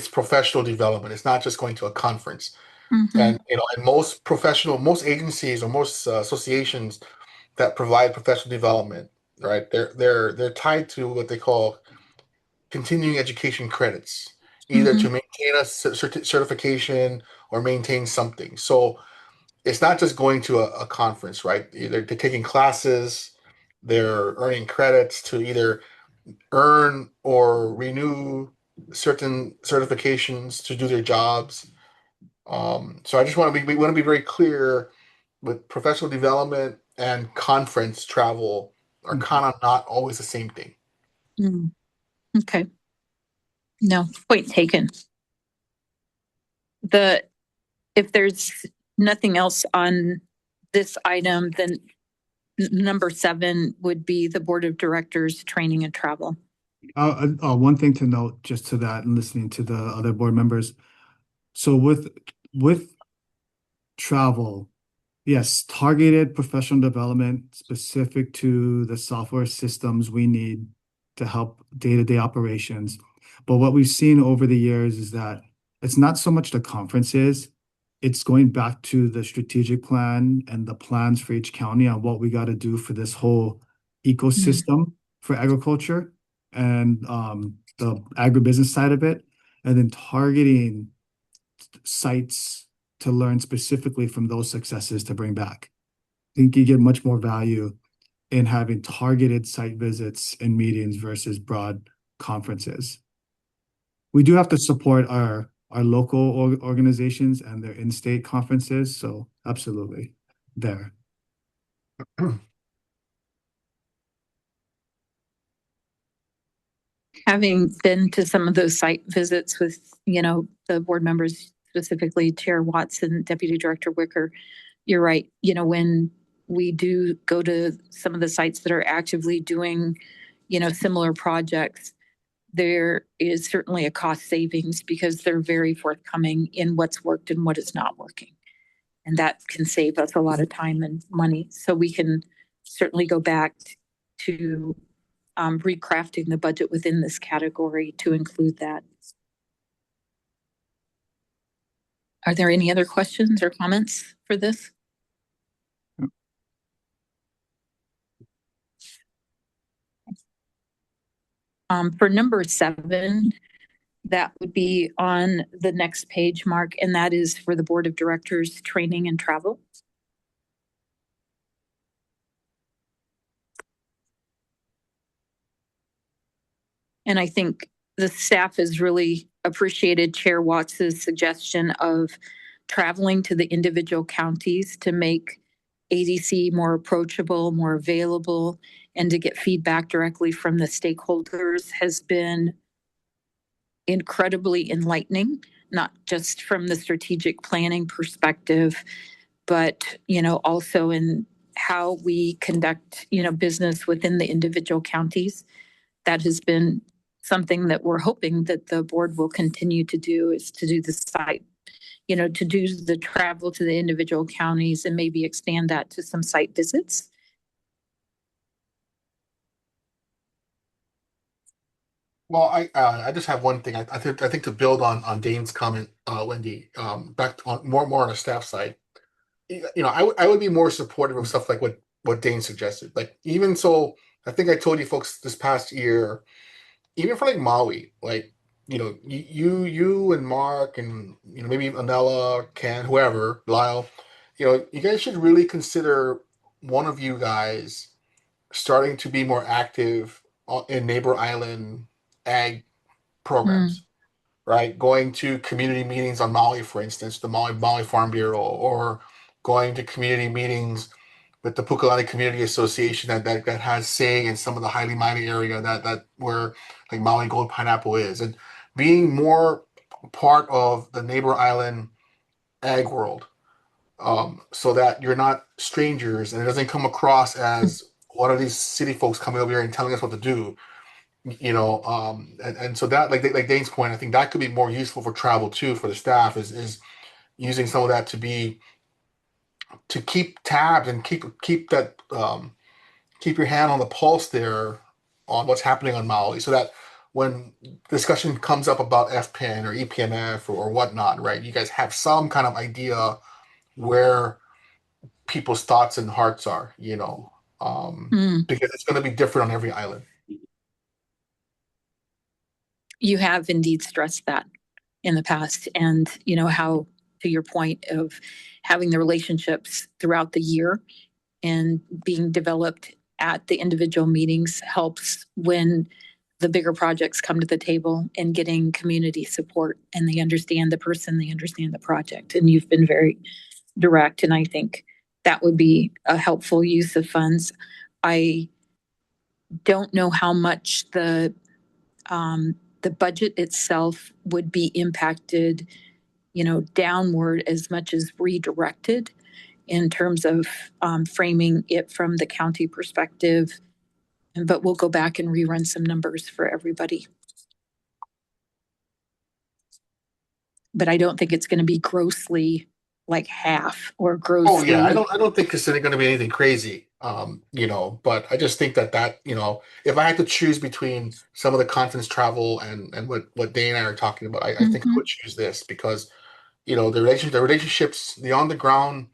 professional development. It's not just going to a conference. Mm-hmm. And most agencies or most associations that provide professional development, right? They're tied to what they call continuing education credits, either to maintain a certification or maintain something. So it's not just going to a conference, right? Either they're taking classes, they're earning credits to either earn or renew certain certifications to do their jobs. So I just we want to be very clear with professional development and conference travel are kind of not always the same thing. Mm. Okay. No, point taken. If there's nothing else on this item, then number 7 would be the board of directors training and travel. One thing to note just to that and listening to the other board members. So with travel, yes, targeted professional development specific to the software systems we need to help day-to-day operations. But what we've seen over the years is that it's not so much the conferences, it's going back to the strategic plan and the plans for each county on what we got to do for this whole ecosystem for agriculture and the agribusiness side of it, and then targeting sites to learn specifically from those successes to bring back. I think you get much more value in having targeted site visits and meetings versus broad conferences. We do have to support our local organizations and their in-state conferences, so absolutely there. Having been to some of those site visits with, the board members, specifically Chair Watson, Deputy Director Wicker, you're right. When we do go to some of the sites that are actively doing, similar projects, there is certainly a cost savings because they're very forthcoming in what's worked and what is not working. And that can save us a lot of time and money. So we can certainly go back to recrafting the budget within this category to include that. Are there any other questions or comments for this? For number 7, that would be on the next page, Mark, and that is for the Board of Directors Training and Travel. And I think the staff has really appreciated Chair Watts's suggestion of traveling to the individual counties to make ADC more approachable, more available, and to get feedback directly from the stakeholders has been incredibly enlightening, not just from the strategic planning perspective, but, also in how we conduct, business within the individual counties. That has been something that we're hoping that the board will continue to do, is to do the site, to do the travel to the individual counties and maybe expand that to some site visits. Well, I just have one thing. I think to build on Dane's comment, Wendy, back on more on the staff side. I would be more supportive of stuff like what Dane suggested. Like, even so, I think I told you folks this past year, even for like Maui, like, you and Mark and maybe Anella, Ken, whoever, Lyle, you guys should really consider one of you guys starting to be more active in neighbor island ag programs, right? Going to community meetings on Maui, for instance, the Maui Farm Bureau, or going to community meetings with the Pukalani Community Association that has say in some of the highly mining area that where like Maui Gold Pineapple is, and being more part of the neighbor island ag world, so that you're not strangers and it doesn't come across as one of these city folks coming over here and telling us what to do. And so that, like Dane's point, I think that could be more useful for travel too, for the staff, is using some of that to keep tabs and keep that keep your hand on the pulse there on what's happening on Maui, so that when discussion comes up about FPIN or EPMF or whatnot, right, you guys have some kind of idea where people's thoughts and hearts are, because it's going to be different on every island. You have indeed stressed that in the past, and how, to your point of having the relationships throughout the year and being developed at the individual meetings helps when the bigger projects come to the table, and getting community support, and they understand the person, they understand the project. And you've been very direct, and I think that would be a helpful use of funds. I don't know how much the budget itself would be impacted, downward as much as redirected, in terms of framing it from the county perspective. But we'll go back and rerun some numbers for everybody. But I don't think it's going to be grossly like half or grossly. Oh yeah, I don't think it's going to be anything crazy. But I just think that if I had to choose between some of the conference travel and what Dane and I are talking about, I think I would choose this, because the relationships, the on the ground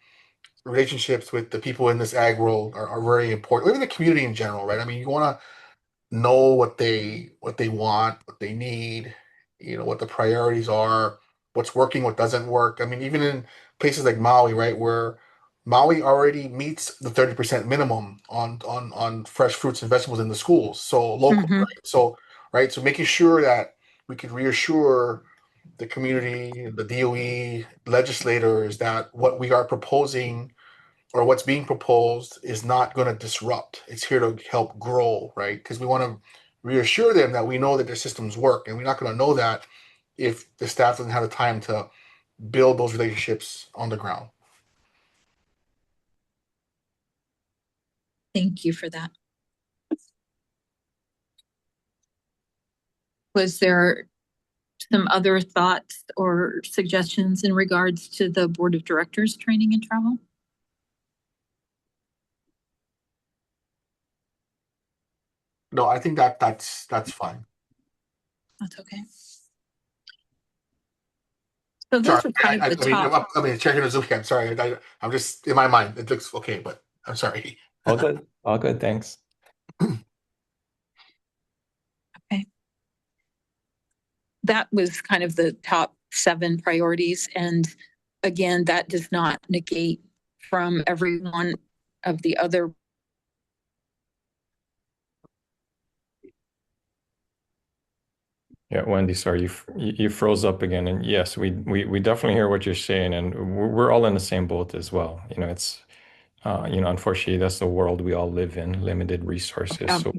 relationships with the people in this ag world are very important. Even the community in general, right? I mean, you want to know what they want, what they need, what the priorities are, what's working, what doesn't work. I mean, even in places like Maui, right, where Maui already meets the 30% minimum on fresh fruits and vegetables in the schools. So local, right? So making sure that we could reassure the community, the DOE, legislators, that what we are proposing or what's being proposed is not going to disrupt. It's here to help grow, right? Because we want to reassure them that we know that their systems work, and we're not going to know that if the staff doesn't have the time to build those relationships on the ground. Thank you for that. Was there some other thoughts or suggestions in regards to the Board of Directors Training and Travel? No, I think that's fine. That's okay. So those are kind of the top. I mean, checking the Zoom. I'm sorry. I'm just, in my mind, it looks okay, but I'm sorry. All good. All good. Thanks. Okay. that was kind of the top 7 priorities. And again, that does not negate from every one of the other. Yeah, Wendy, sorry, you froze up again. And yes, we definitely hear what you're saying, and we're all in the same boat as well. You know, it's unfortunately, that's the world we all live in, limited resources. So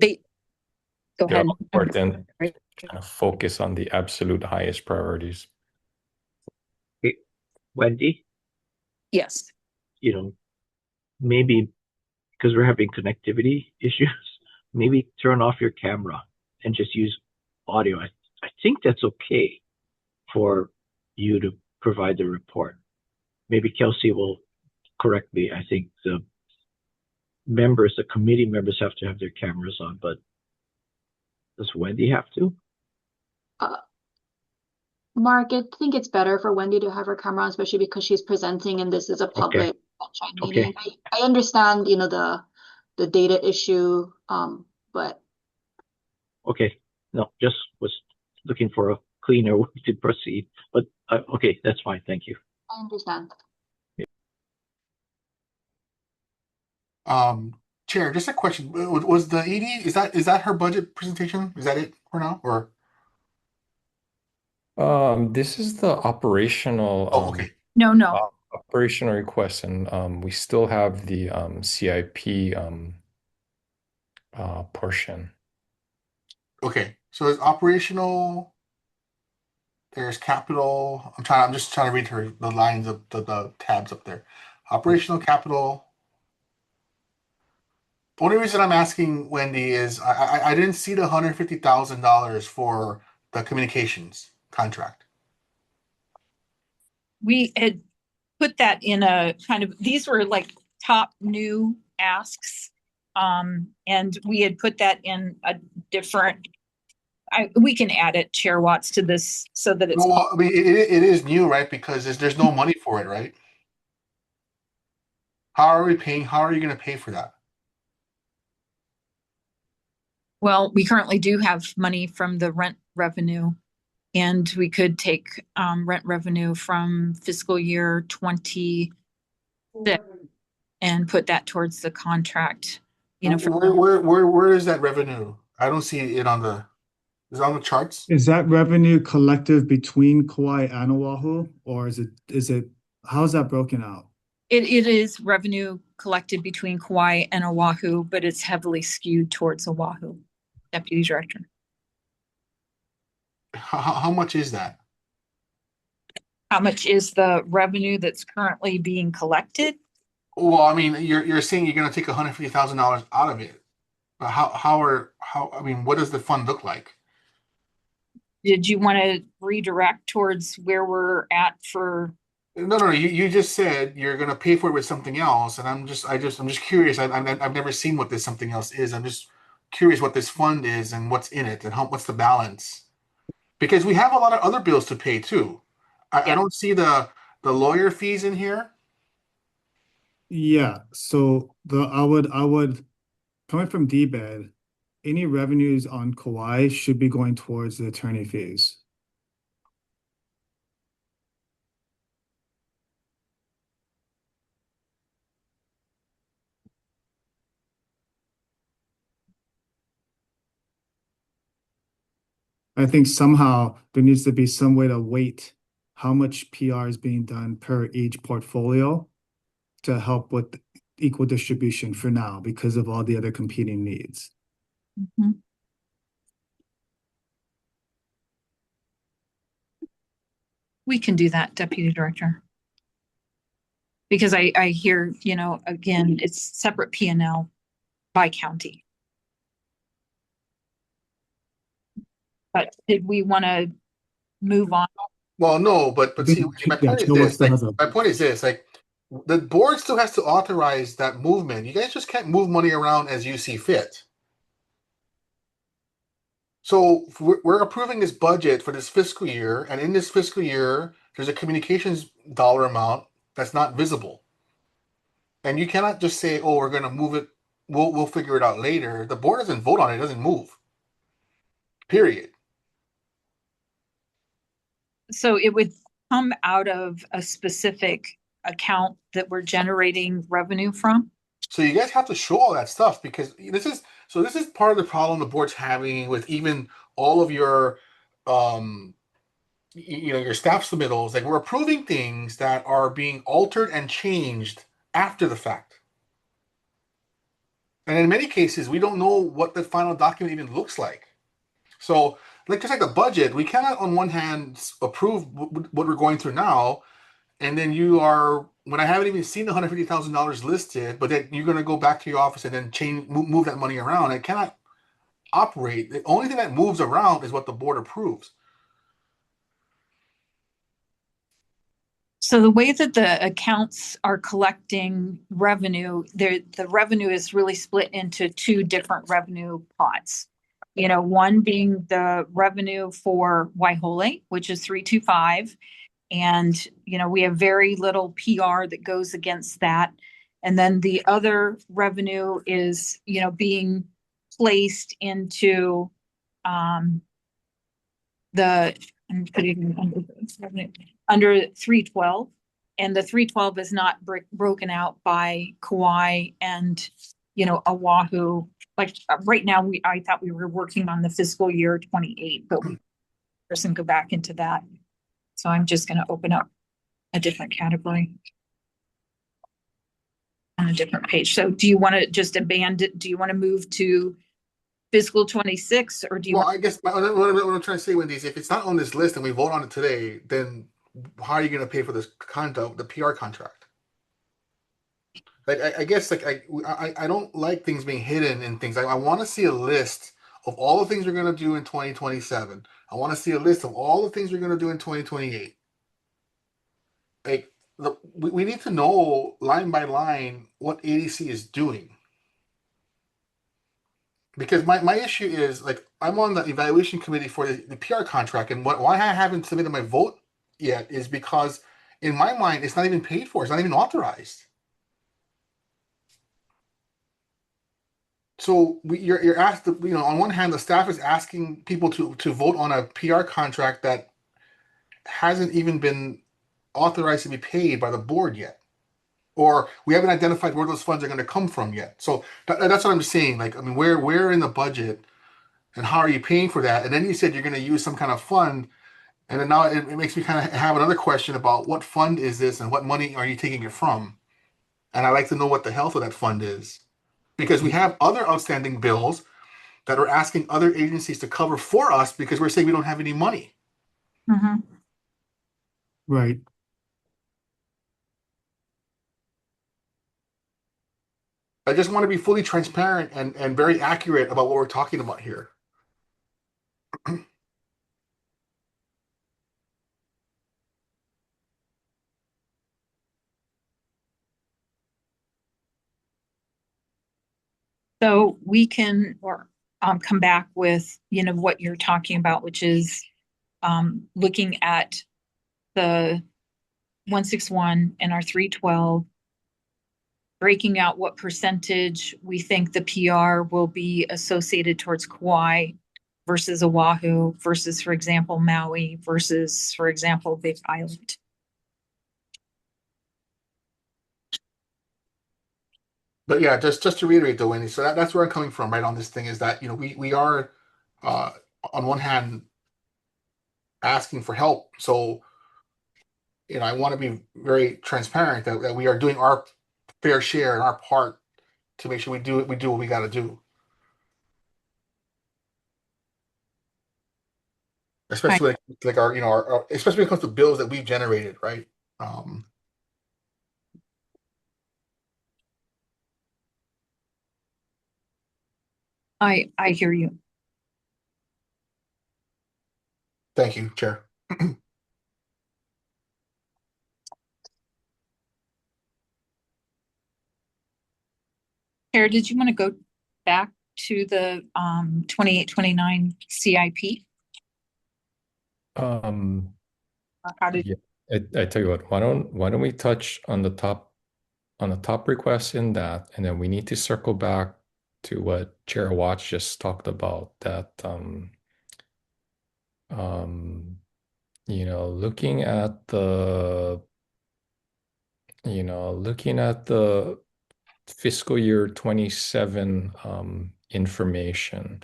Go ahead. Important to kind of focus on the absolute highest priorities. Okay. Wendy, Yes. Maybe because we're having connectivity issues, maybe turn off your camera and just use audio. I think that's okay for you to provide the report. Maybe Kelsey will correct me. I think the committee members have to have their cameras on, but does Wendy have to? Mark, I think it's better for Wendy to have her camera on, especially because she's presenting and this is a public meeting. I understand, the data issue, but okay. No, just was looking for a cleaner way to proceed. But okay, that's fine. Thank you. I understand. Chair, just a question. Was the ED, is that her budget presentation? Is that it for now? Or this is the operational okay. No. operational request, and we still have the CIP portion. Okay. So it's operational. There's capital. I'm just trying to read the lines of the tabs up there. Operational capital. The only reason I'm asking, Wendy, is I didn't see the $150,000 for the communications contract. We had put that in a kind of, these were like top new asks. And we had put that in a different, we can add it, Chair Watts, to this so that it's. Well, I mean, it is new, right? Because there's no money for it, right? How are we paying? How are you going to pay for that? Well, we currently do have money from the rent revenue, and we could take rent revenue from fiscal year 26 and put that towards the contract. Where is that revenue? I don't see it on the. Is it on the charts? Is that revenue collective between Kauai and Oahu, or is it how is that broken out? It is revenue collected between Kauai and Oahu, but it's heavily skewed towards Oahu. Deputy Director. How much is that? How much is the revenue that's currently being collected? Well, I mean, you're saying you're going to take $150,000 out of it. But I mean, what does the fund look like? Did you want to redirect towards where we're at for? No. You just said you're going to pay for it with something else, and I'm just curious. I've never seen what this something else is. I'm just curious what this fund is and what's in it and what's the balance, because we have a lot of other bills to pay too. I don't see the lawyer fees in here. Yeah, so I would coming from DBED, any revenues on Kauai should be going towards the attorney fees. I think somehow there needs to be some way to weight how much PR is being done per each portfolio to help with equal distribution for now because of all the other competing needs. Mm-hmm. We can do that, Deputy Director. Because I hear, again, it's separate P&L by county. But did we want to move on? Well, no, but see, my point is this, like, the board still has to authorize that movement. You guys just can't move money around as you see fit. So we're approving this budget for this fiscal year, and in this fiscal year, there's a communications dollar amount that's not visible. And you cannot just say, "Oh, we're going to move it. We'll figure it out later." The board doesn't vote on it; it doesn't move. Period. So it would come out of a specific account that we're generating revenue from? So you guys have to show all that stuff because this is part of the problem the board's having with even all of your um your staff submittals. Like we're approving things that are being altered and changed after the fact. And in many cases, we don't know what the final document even looks like. So, like just like the budget, we cannot on one hand approve what we're going through now, and then when I haven't even seen the $150,000 listed, but then you're going to go back to your office and then move that money around. It cannot operate. The only thing that moves around is what the board approves. So the way that the accounts are collecting revenue, the revenue is really split into two different revenue pots. One being the revenue for Waihole, which is 325. And, we have very little PR that goes against that. And then the other revenue is, being placed into I'm putting under 312. And the 312 is not broken out by Kauai and, Oahu. Like right now, I thought we were working on the fiscal year 28, but we person go back into that. So I'm just going to open up a different category on a different page. So do you want to just abandon, do you want to move to fiscal 26 or do you Well, want? I guess what I'm trying to say, Wendy, is if it's not on this list and we vote on it today, then how are you going to pay for this conduct, the PR contract? Like I guess like I don't like things being hidden in things. I want to see a list of all the things we're going to do in 2027. I want to see a list of all the things we're going to do in 2028. Like we need to know line by line what ADC is doing. Because my issue is like I'm on the evaluation committee for the PR contract, and why I haven't submitted my vote yet is because in my mind it's not even paid for, it's not even authorized. So you're asked, on one hand, the staff is asking people to vote on a PR contract that hasn't even been authorized to be paid by the board yet, or we haven't identified where those funds are going to come from yet. So that's what I'm saying. Like, I mean, where in the budget, and how are you paying for that? And then you said you're going to use some kind of fund, and then now it makes me kind of have another question about what fund is this and what money are you taking it from? And I'd like to know what the health of that fund is. Because we have other outstanding bills that are asking other agencies to cover for us because we're saying we don't have any money. Mhm. Right. I just want to be fully transparent and very accurate about what we're talking about here. So we can come back with, what you're talking about, which is looking at the 161 and our 312, breaking out what percentage we think the PR will be associated towards Kauai versus Oahu versus, for example, Maui versus, for example, Big Island. But yeah, just to reiterate though, Wendy, so that's where I'm coming from, right, on this thing is that, we are on one hand asking for help. So, I want to be very transparent that we are doing our fair share and our part to make sure we do what we got to do. Especially like our, especially when it comes to bills that we've generated, right? I hear you. Thank you, Chair. Chair, did you want to go back to the 28-29 CIP? How did Yeah, I tell you what, why don't we touch on the top request in that, and then we need to circle back to what Chair Watts just talked about, that looking at the fiscal year 27 information,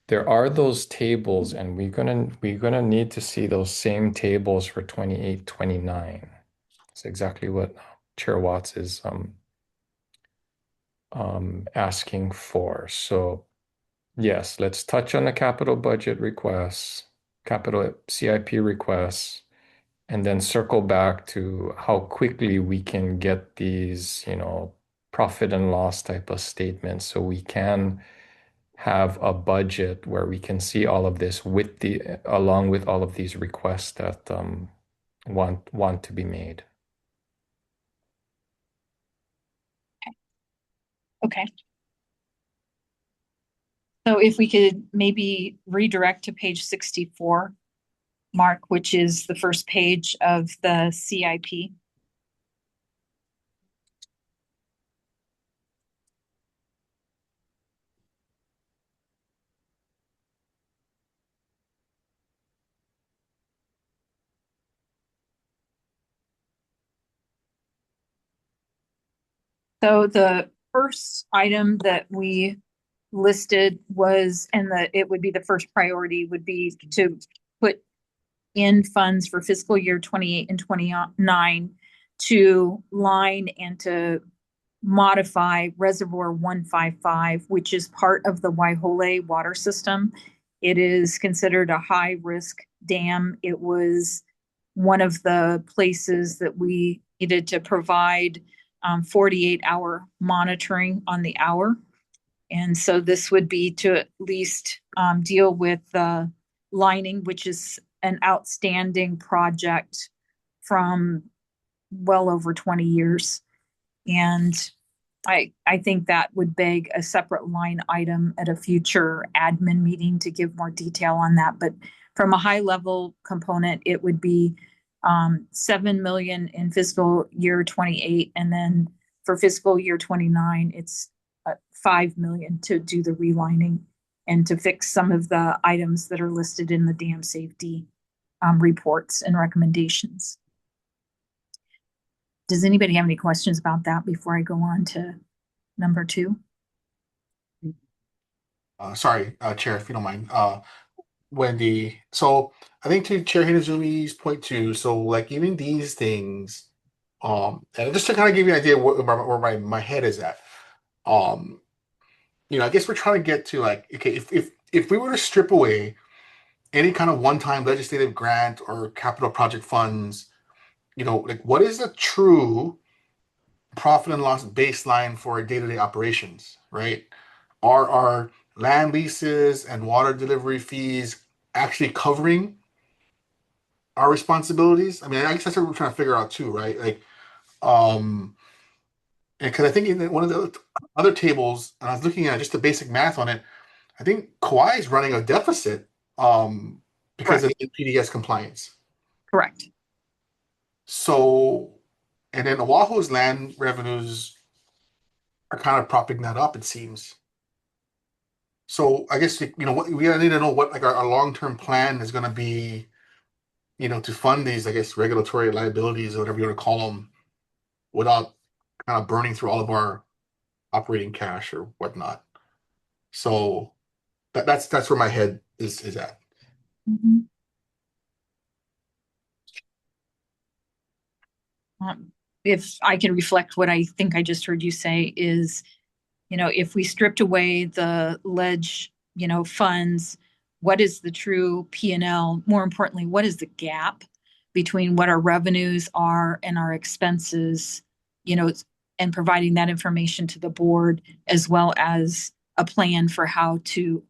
there are those tables, and we're gonna need to see those same tables for 28, 29. It's exactly what Chair Watts is asking for. So yes, let's touch on the capital budget requests, capital CIP requests, and then circle back to how quickly we can get these, profit and loss type of statements so we can have a budget where we can see all of this along with all of these requests that want to be made. Okay. So if we could maybe redirect to page 64, Mark, which is the first page of the CIP. So the first item that we listed was, and it would be the first priority would be to put in funds for fiscal year 28 and 29 to line and to modify Reservoir 155, which is part of the Waihole water system. It is considered a high risk dam. It was one of the places that we needed to provide 48-hour monitoring on the hour. And so this would be to at least deal with the lining, which is an outstanding project from well over 20 years. And I think that would beg a separate line item at a future admin meeting to give more detail on that. But from a high level component, it would be 7 million in fiscal year 28. And then for fiscal year 29, it's 5 million to do the relining and to fix some of the items that are listed in the dam safety reports and recommendations. Does anybody have any questions about that before I go on to number 2? Sorry, Chair, if you don't mind. Wendy, so I think to Chair Hinazumi's point too, so like even these things, and just to kind of give you an idea where my head is at, I guess we're trying to get to like, okay, if we were to strip away any kind of one-time legislative grant or capital project funds, like what is the true profit and loss baseline for day-to-day operations, right? Are our land leases and water delivery fees actually covering our responsibilities? I mean, I guess that's what we're trying to figure out too, right? Like, and because I think in one of the other tables, and I was looking at just the basic math on it, I think Kauai is running a deficit because of the PDS compliance. Correct. So, and then Oahu's land revenues are kind of propping that up, it seems. So I guess what we need to know what like our long-term plan is going to be, to fund these, I guess, regulatory liabilities or whatever you want to call them, without kind of burning through all of our operating cash or whatnot. So that's where my head is at. Mm-hmm. If I can reflect what I think I just heard you say is, if we stripped away the ledge, funds, what is the true P&L? More importantly, what is the gap between what our revenues are and our expenses, and providing that information to the board, as well as a plan for how to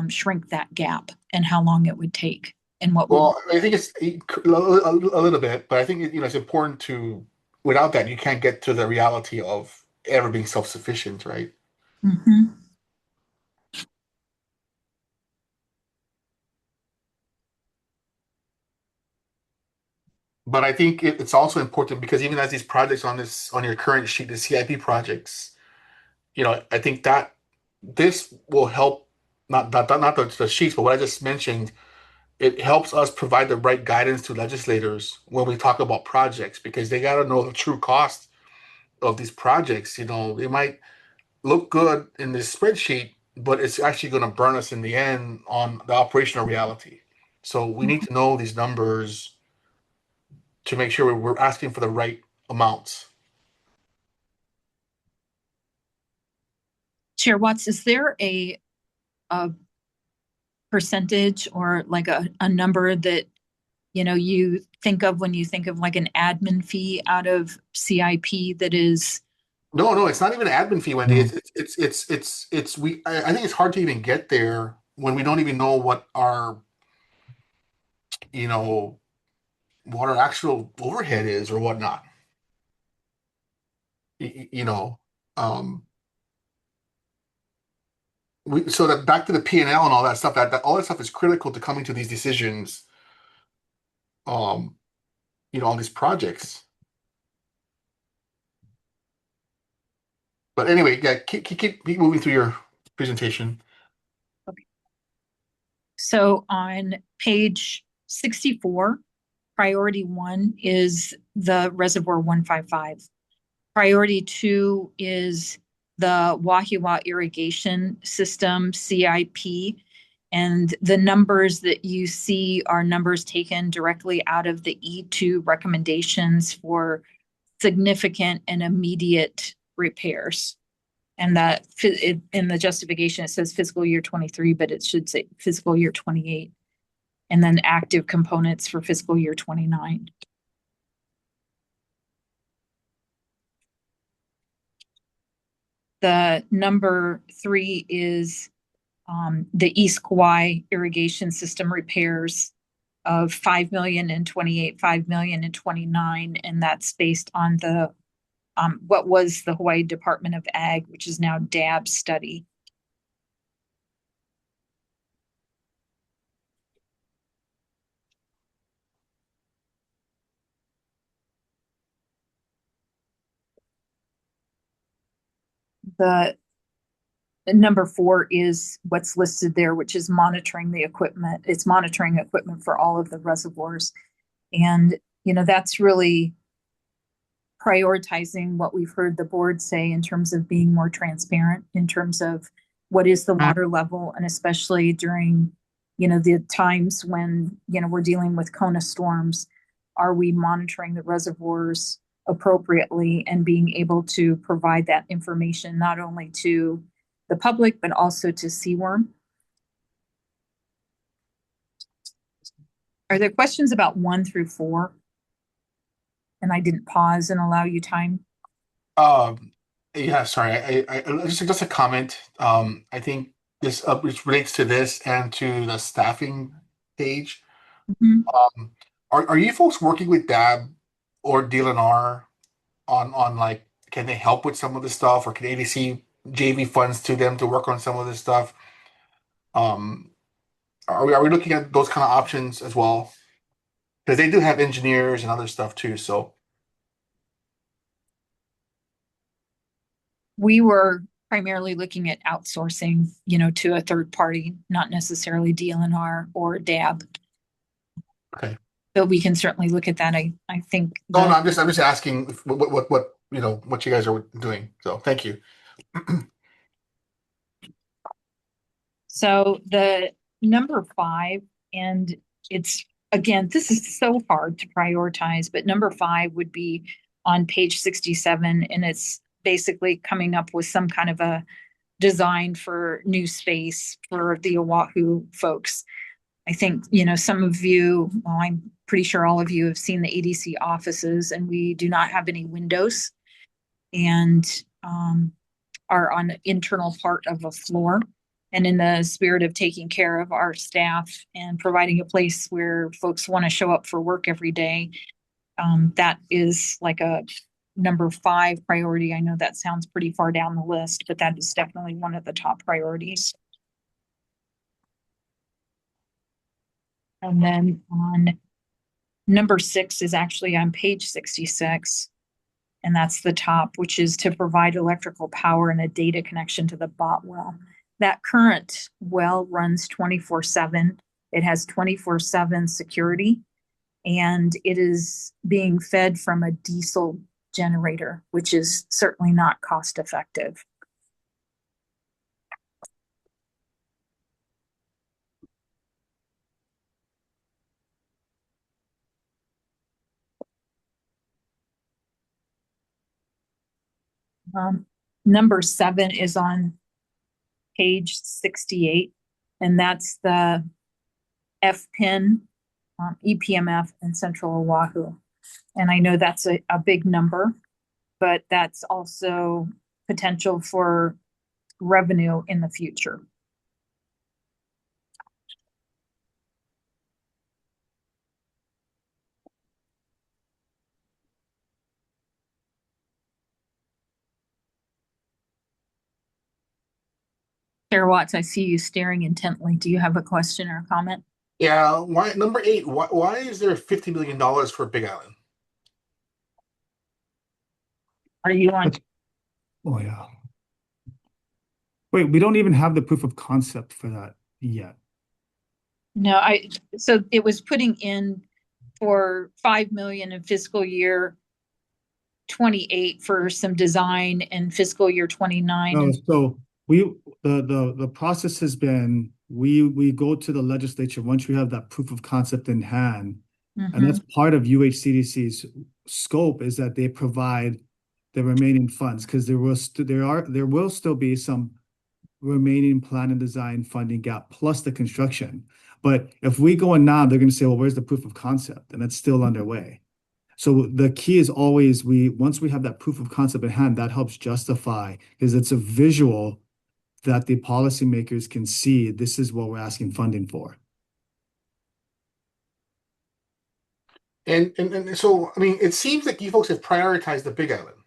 shrink that gap and how long it would take and what I think it's a little bit, but I think it's important to, without that, you can't get to the reality of ever being self-sufficient, right? Mm-hmm. But I think it's also important because even as these projects on your current sheet, the CIP projects, I think that this will help not the sheets, but what I just mentioned it helps us provide the right guidance to legislators when we talk about projects, because they got to know the true cost of these projects. You know, it might look good in this spreadsheet, but it's actually going to burn us in the end on the operational reality. So we need to know these numbers to make sure we're asking for the right amounts. Chair Watts, is there a percentage or like a number that, you know, you think of when you think of like an admin fee out of CIP that is? No, it's not even an admin fee, Wendy. No. I think it's hard to even get there when we don't even know what our, you know, what our actual overhead is or whatnot. You know, so that back to the P&L and all that stuff, that all that stuff is critical to coming to these decisions, you know, on these projects. But anyway, yeah, keep moving through your presentation. Okay. So on page 64, priority 1 is the Reservoir 155. Priority 2 is the Wahiawa Irrigation System, CIP. And the numbers that you see are numbers taken directly out of the E2 recommendations for significant and immediate repairs. And that in the justification, it says fiscal year 23, but it should say fiscal year 28. And then active components for fiscal year 29. The number 3 is the East Kauai irrigation system repairs of $5 million in 28, $5 million in 29, and that's based on the what was the Hawaii Department of Ag, which is now DAB study. The number 4 is what's listed there, which is monitoring the equipment. It's monitoring equipment for all of the reservoirs. And, you know, that's really prioritizing what we've heard the board say in terms of being more transparent in terms of what is the water level, and especially during, you know, the times when, you know, we're dealing with Kona storms, are we monitoring the reservoirs appropriately and being able to provide that information not only to the public, but also to CWRM? Are there questions about 1 through 4? And I didn't pause and allow you time. Yeah, sorry. I just a comment. I think this which relates to this and to the staffing page. Are you folks working with DAB or DLNR on like, can they help with some of this stuff, or can ADC JV funds to them to work on some of this stuff? Are we looking at those kind of options as well? Because they do have engineers and other stuff too. So we were primarily looking at outsourcing, you know, to a third party, not necessarily DLNR or DAB. Okay. But we can certainly look at that. I think. No, I'm just asking what you know, what you guys are doing. So thank you. So the number 5, and it's, again, this is so hard to prioritize, but number 5 would be on page 67, and it's basically coming up with some kind of a design for new space for the Oahu folks. I think, you know, some of you, well, I'm pretty sure all of you have seen the ADC offices, and we do not have any windows and are on the internal part of a floor. And in the spirit of taking care of our staff and providing a place where folks want to show up for work every day, that is like a number 5 priority. I know that sounds pretty far down the list, but that is definitely one of the top priorities. And then on number 6 is actually on page 66. And that's the top, which is to provide electrical power and a data connection to the bot well. That current well runs 24/7. It has 24/7 security, and it is being fed from a diesel generator, which is certainly not cost effective. Number 7 is on page 68, and that's the FPIN, EPMF, and Central Oahu. And I know that's a big number, but that's also potential for revenue in the future. Chair Watts, I see you staring intently. Do you have a question or a comment? Yeah, why number 8? Why is there $50 million for Big Island? Are you on? Oh yeah. Wait, we don't even have the proof of concept for that yet. No, so it was putting in for 5 million in fiscal year 28 for some design, and fiscal year 29. No, so the process has been we go to the legislature once we have that proof of concept in hand, and that's part of UHCDC's scope, is that they provide the remaining funds, because there will still be some remaining plan and design funding gap plus the construction. But if we go in now, they're going to say, well, where's the proof of concept? And it's still underway. So the key is always once we have that proof of concept in hand, that helps justify, because it's a visual that the policymakers can see this is what we're asking funding for. And so, I mean, it seems like you folks have prioritized the Big Island.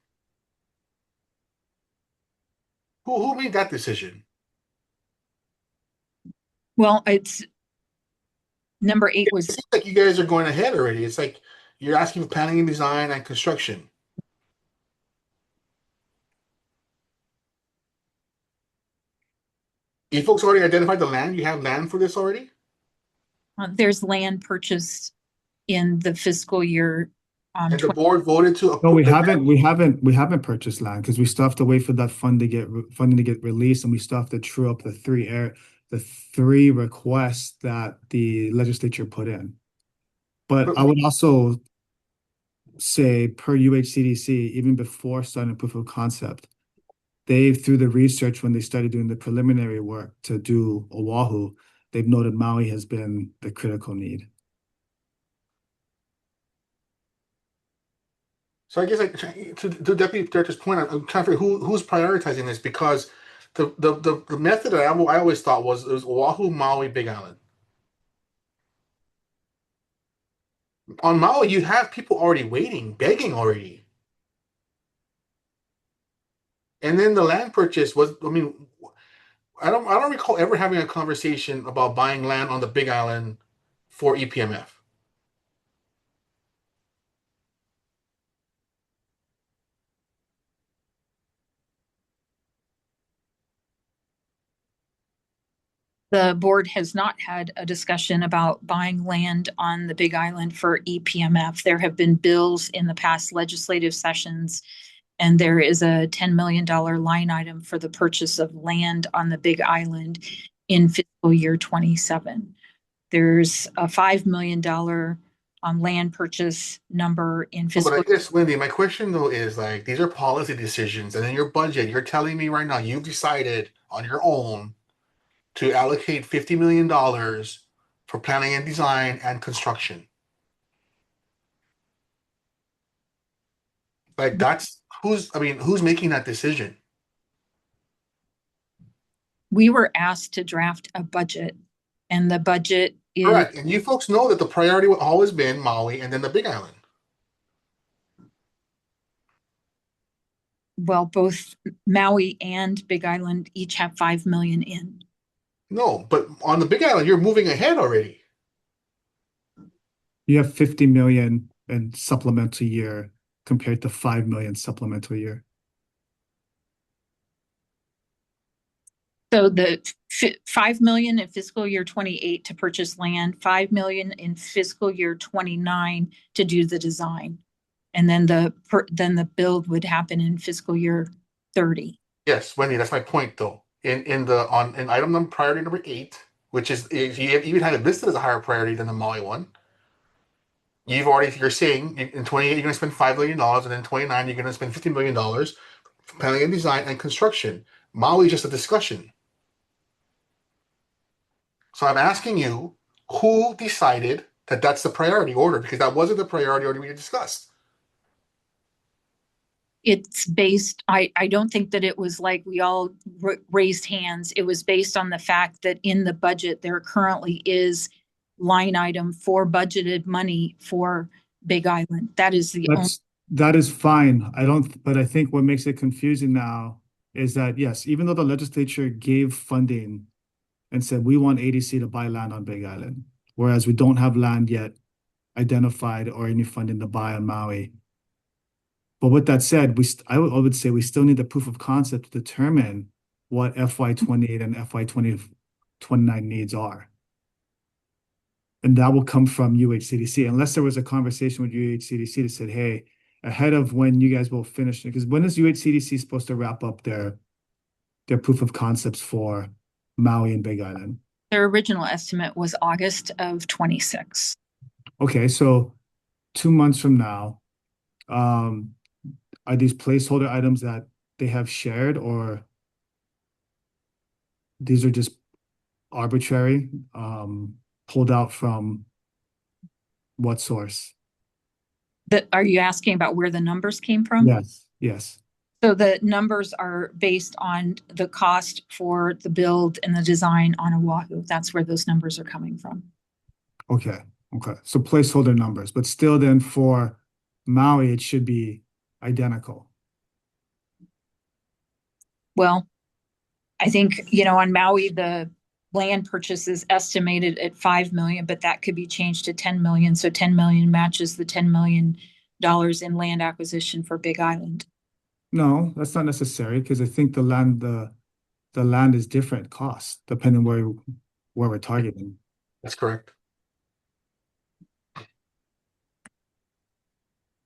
Who made that decision? Well, it's number 8 It was seems like you guys are going ahead already. It's like you're asking for planning and design and construction. You folks already identified the land? You have land for this already? there's land purchased in the fiscal year. And the board voted to No, we approve. haven't purchased land, because we still have to wait for that funding to get released, and we still have to true up the three requests that the legislature put in. But I would also say, per UHCDC, even before starting proof of concept, through the research, when they started doing the preliminary work to do Oahu, they've noted Maui has been the critical need. So I guess to Deputy Director's point, I'm trying to figure who's prioritizing this, because the method that I always thought was Oahu, Maui, Big Island. On Maui, you have people already waiting, begging already. And then the land purchase was, I mean, I don't recall ever having a conversation about buying land on the Big Island for EPMF. The board has not had a discussion about buying land on the Big Island for EPMF. There have been bills in the past legislative sessions, and there is a $10 million line item for the purchase of land on the Big Island in fiscal year 27. There's a $5 million land purchase number in fiscal. But I guess, Wendy, my question though is, like, these are policy decisions, and in your budget, you're telling me right now you've decided on your own to allocate $50 million for planning and design and construction. Like, who's making that decision? We were asked to draft a budget, and the budget is correct. And you folks know that the priority has always been Maui and then the Big Island. Well, both Maui and Big Island each have 5 million in. No, but on the Big Island, you're moving ahead already. You have 50 million in supplemental year compared to 5 million supplemental year. So the 5 million in fiscal year 28 to purchase land, 5 million in fiscal year 29 to do the design. And then the build would happen in fiscal year 30. Yes, Wendy, that's my point though. In item number priority number 8, which is if you even have it listed as a higher priority than the Maui one, you're saying in 28 you're going to spend $5 million, and then 29 you're going to spend $15 million for planning and design and construction. Maui is just a discussion. So I'm asking you, who decided that that's the priority order? Because that wasn't the priority order we discussed. It's based, I don't think that it was like we all raised hands. It was based on the fact that in the budget, there currently is line item for budgeted money for Big Island. That is the only. That is fine. But I think what makes it confusing now is that, yes, even though the legislature gave funding and said we want ADC to buy land on Big Island, whereas we don't have land yet identified or any funding to buy on Maui. But with that said, I would say we still need the proof of concept to determine what FY28 and FY29 needs are. And that will come from UHCDC, unless there was a conversation with UHCDC that said, hey, ahead of when you guys will finish it, because when is UHCDC supposed to wrap up their proof of concepts for Maui and Big Island? Their original estimate was August of 26. Okay, so 2 months from now, are these placeholder items that they have shared, or these are just arbitrary, pulled out from what source? Are you asking about where the numbers came from? Yes. So the numbers are based on the cost for the build and the design on Oahu. That's where those numbers are coming from. Okay. So placeholder numbers, but still then for Maui, it should be identical. Well, I think, on Maui, the land purchase is estimated at 5 million, but that could be changed to 10 million. So 10 million matches the $10 million in land acquisition for Big Island. No, that's not necessary, because I think the land is different cost depending where we're targeting. That's correct.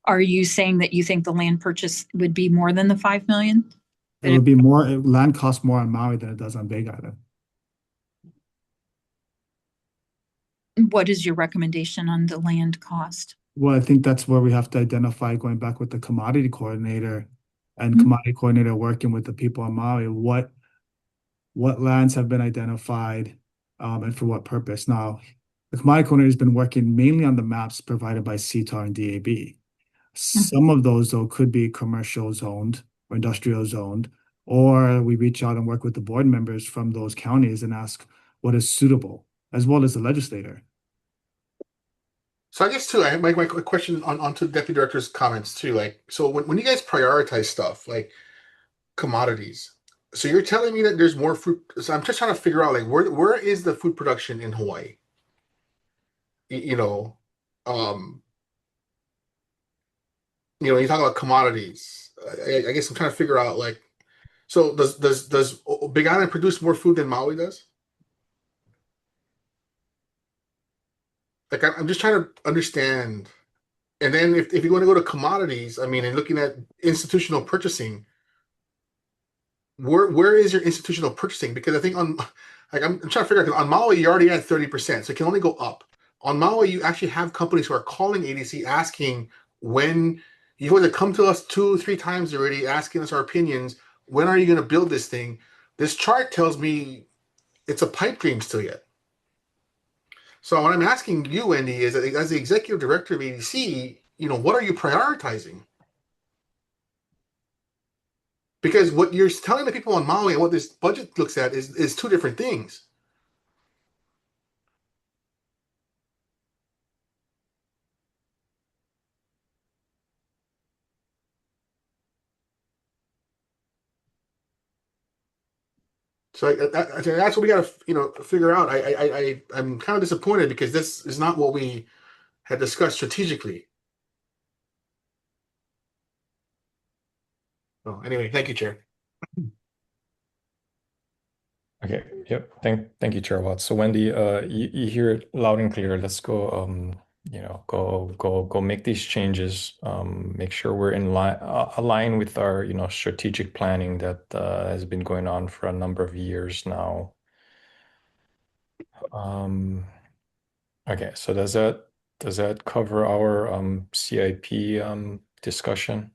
Are you saying that you think the land purchase would be more than the 5 million? It would be more, land costs more on Maui than it does on Big Island. What is your recommendation on the land cost? Well, I think that's where we have to identify, going back with the commodity coordinator and commodity coordinator working with the people on Maui, what lands have been identified, and for what purpose. Now, the commodity coordinator has been working mainly on the maps provided by CTAR and DAB. Some of those, though, could be commercial zoned or industrial zoned, or we reach out and work with the board members from those counties and ask what is suitable, as well as the legislator. So I guess too, I have my question onto the deputy director's comments too. Like, so when you guys prioritize stuff like commodities, so you're telling me that there's more fruit. So I'm just trying to figure out, like, where is the food production in Hawaii? You you talk about commodities. I guess I'm trying to figure out, like, so does Big Island produce more food than Maui does? Like, I'm just trying to understand. And then if you want to go to commodities, I mean, and looking at institutional purchasing, where is your institutional purchasing? Because I think I'm trying to figure out, on Maui, you already had 30%, so it can only go up. On Maui, you actually have companies who are calling ADC asking when you've already come to us 2-3 times already, asking us our opinions. When are you going to build this thing? This chart tells me it's a pipe dream still yet. So what I'm asking you, Wendy, is that as the executive director of ADC, what are you prioritizing? Because what you're telling the people on Maui and what this budget looks at is two different things. So that's what we got to figure out. I'm kind of disappointed because this is not what we had discussed strategically. So anyway, thank you, Chair. Okay. Yep. Thank you, Chair Watts. So Wendy, you hear it loud and clear. Let's go, go make these changes. Make sure we're in line, align with our, strategic planning that has been going on for a number of years now. Okay. So does that cover our CIP discussion?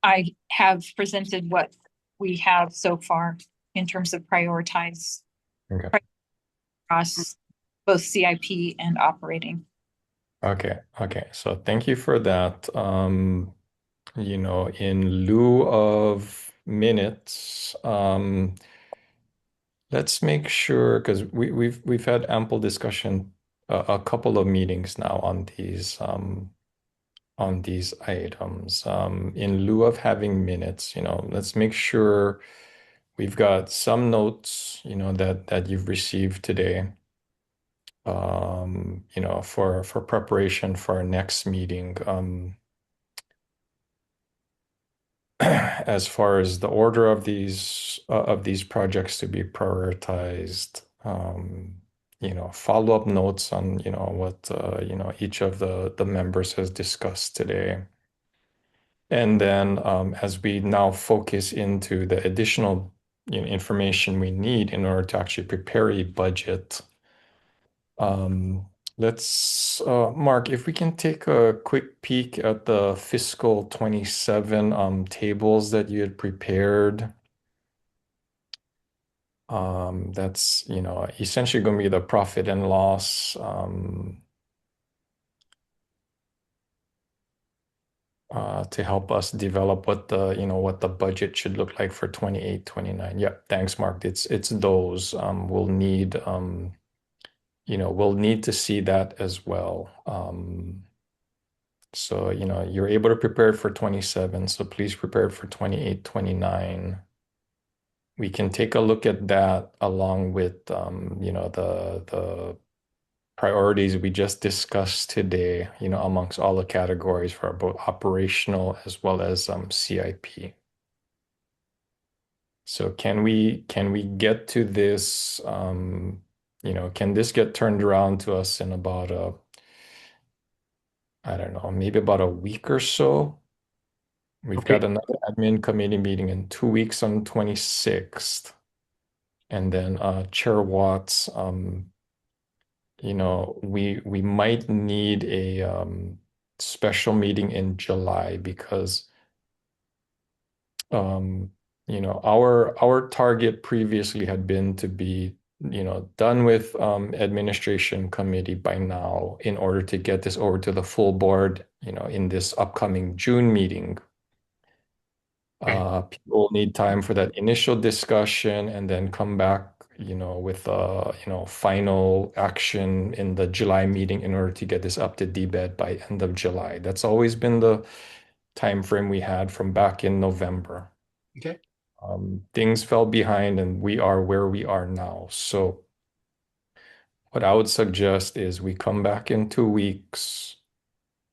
I have presented what we have so far in terms of prioritize Okay. across both CIP and operating. Okay. So thank you for that. In lieu of minutes, let's make sure because we've had ample discussion, a couple of meetings now on these items. In lieu of having minutes, let's make sure we've got some notes, that you've received today. For preparation for our next meeting. As far as the order of these projects to be prioritized, follow-up notes on, what each of the members has discussed today. And then as we now focus into the additional information we need in order to actually prepare a budget. Let's, Mark, if we can take a quick peek at the fiscal 27 tables that you had prepared. That's, essentially going to be the profit and loss to help us develop what the budget should look like for 28, 29. Yeah, thanks, Mark. It's those. We'll need to see that as well. So, you're able to prepare for 27, so please prepare for 28, 29. We can take a look at that along with, the priorities we just discussed today, amongst all the categories for both operational as well as CIP. So can we get to this, can this get turned around to us in about I don't know, maybe about a week or so? We've got another admin committee meeting in 2 weeks on 26th. And then Chair Watts, we might need a special meeting in July because our target previously had been to be done with administration committee by now in order to get this over to the full board in this upcoming June meeting. People need time for that initial discussion and then come back with final action in the July meeting in order to get this up to DBED by end of July. That's always been the time frame we had from back in November. Okay. Things fell behind and we are where we are now. So what I would suggest is we come back in 2 weeks.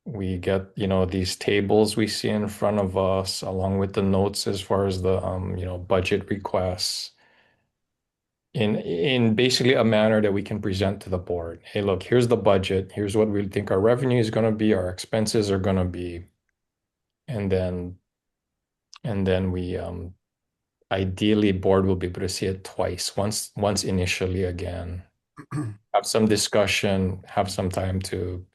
We get, these tables we see in front of us, along with the notes as far as the, budget requests in basically a manner that we can present to the board. Hey, look, here's the budget. Here's what we think our revenue is going to be, our expenses are going to be. And then we, ideally board will be able to see it twice, once initially again, have some discussion, have some time to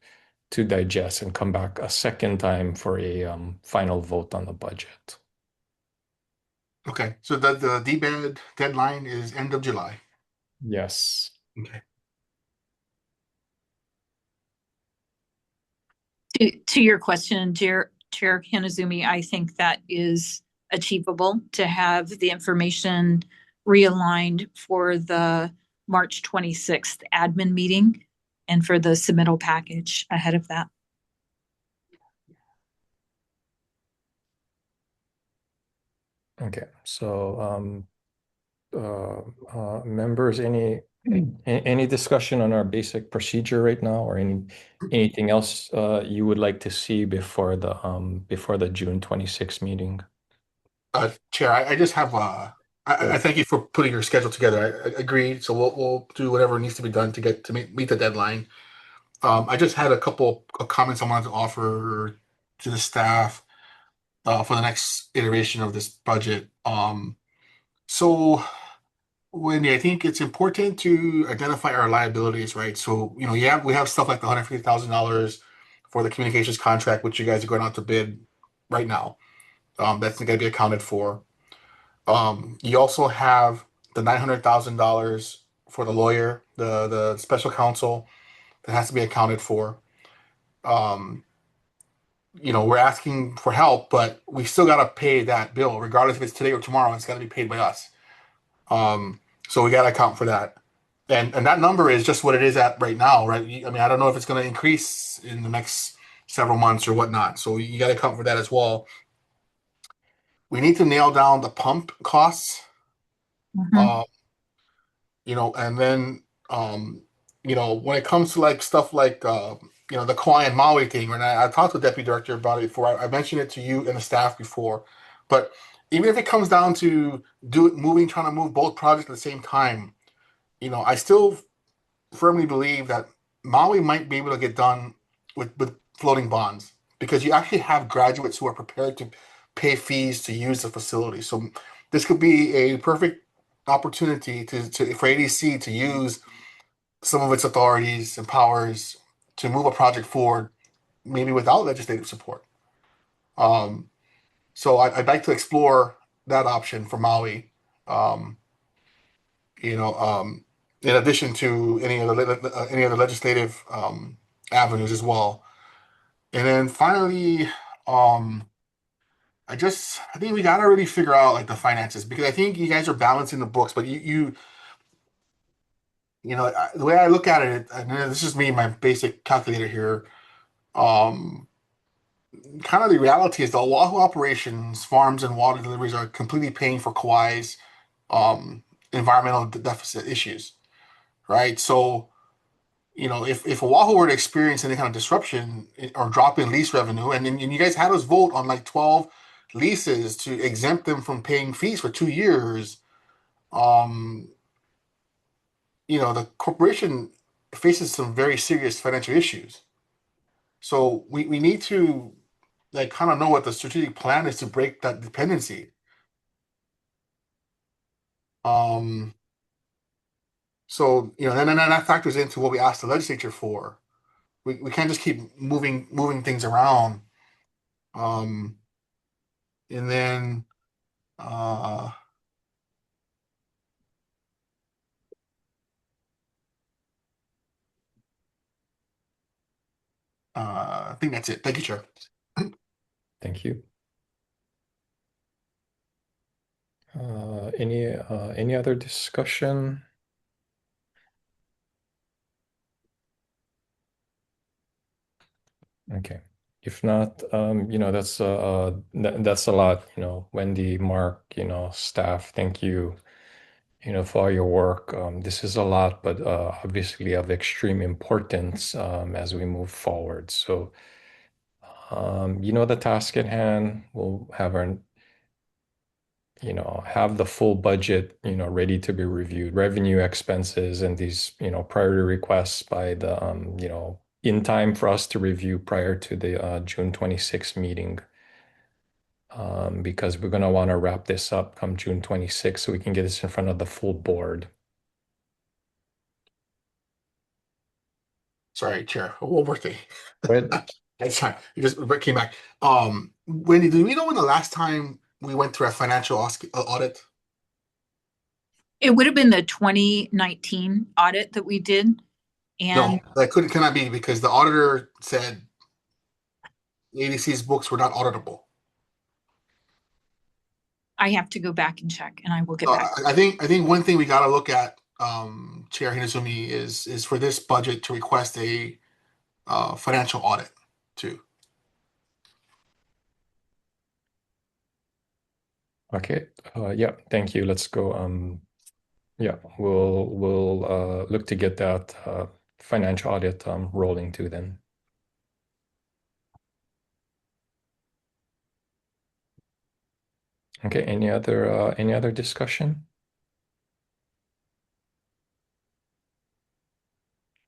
digest and come back a second time for a final vote on the budget. Okay, so the DBED deadline is end of July. Yes. Okay. To your question, Chair Hinazumi, I think that is achievable to have the information realigned for the March 26th admin meeting and for the submittal package ahead of that. Okay, so members, any discussion on our basic procedure right now, or anything else you would like to see before the June 26th meeting? Chair, I just have I thank you for putting your schedule together. I agree. So we'll do whatever needs to be done to get to meet the deadline. I just had a couple of comments I wanted to offer to the staff for the next iteration of this budget. So Wendy, I think it's important to identify our liabilities, right? So, yeah, we have stuff like the $150,000 for the communications contract, which you guys are going out to bid right now. That's going to be accounted for. You also have the $900,000 for the lawyer, the special counsel that has to be accounted for. Um, we're asking for help, but we still got to pay that bill, regardless if it's today or tomorrow. It's got to be paid by us. Um, so we got to account for that. And that number is just what it is at right now, right? I mean, I don't know if it's going to increase in the next several months or whatnot. So you got to account for that as well. We need to nail down the pump costs. Mhm. And then when it comes to like stuff like the Kauai and Maui thing, and I talked to the deputy director about it before. I mentioned it to you and the staff before, but even if it comes down to trying to move both projects at the same time, I still firmly believe that Maui might be able to get done with floating bonds because you actually have graduates who are prepared to pay fees to use the facility. So this could be a perfect opportunity for ADC to use some of its authorities and powers to move a project forward, maybe without legislative support. So I'd like to explore that option for Maui. Um, in addition to any other legislative avenues as well. And then finally, um, I think we gotta really figure out like the finances because I think you guys are balancing the books, but the way I look at it, and this is me, my basic calculator here. Um, Kind of the reality is the Oahu operations, farms, and water deliveries are completely paying for Kauai's um, environmental deficit issues, right? So if Oahu were to experience any kind of disruption or drop in lease revenue, and you guys had us vote on like 12 leases to exempt them from paying fees for 2 years, um, the corporation faces some very serious financial issues. So we need to like kind of know what the strategic plan is to break that dependency. Um, and then that factors into what we asked the legislature for. We can't just keep moving things around. Um, and then uh, I think that's it. Thank you, Chair. Thank you. Any other discussion? Okay. If not, that's a lot, Wendy, Mark, staff, thank you, for all your work. This is a lot, but obviously of extreme importance as we move forward. So, the task at hand, we'll have the full budget, ready to be reviewed, revenue expenses and these, priority requests by the, in time for us to review prior to the June 26th meeting. Because we're going to want to wrap this up come June 26th so we can get this in front of the full board. Sorry, Chair. One more thing. But That's fine. You just came back. Wendy, do we know when the last time we went through a financial audit? It would have been the 2019 audit that we did. And No, that cannot be because the auditor said ADC's books were not auditable. I have to go back and check and I will get back. I think one thing we got to look at, Chair Hinazumi, is for this budget to request a financial audit too. okay, yeah, thank you. Let's go. Yeah, we'll look to get that financial audit rolling too then. Okay, any other discussion?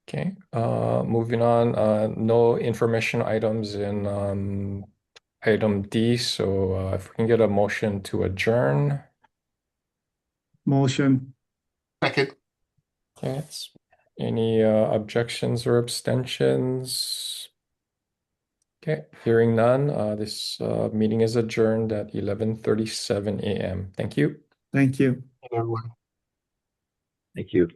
Okay, moving on, no information items in item D, so if we can get a motion to adjourn. Motion. Second. Okay, any objections or abstentions? Okay, hearing none, this meeting is adjourned at 11:37 a.m. Thank you. Thank you. Everyone. Thank you.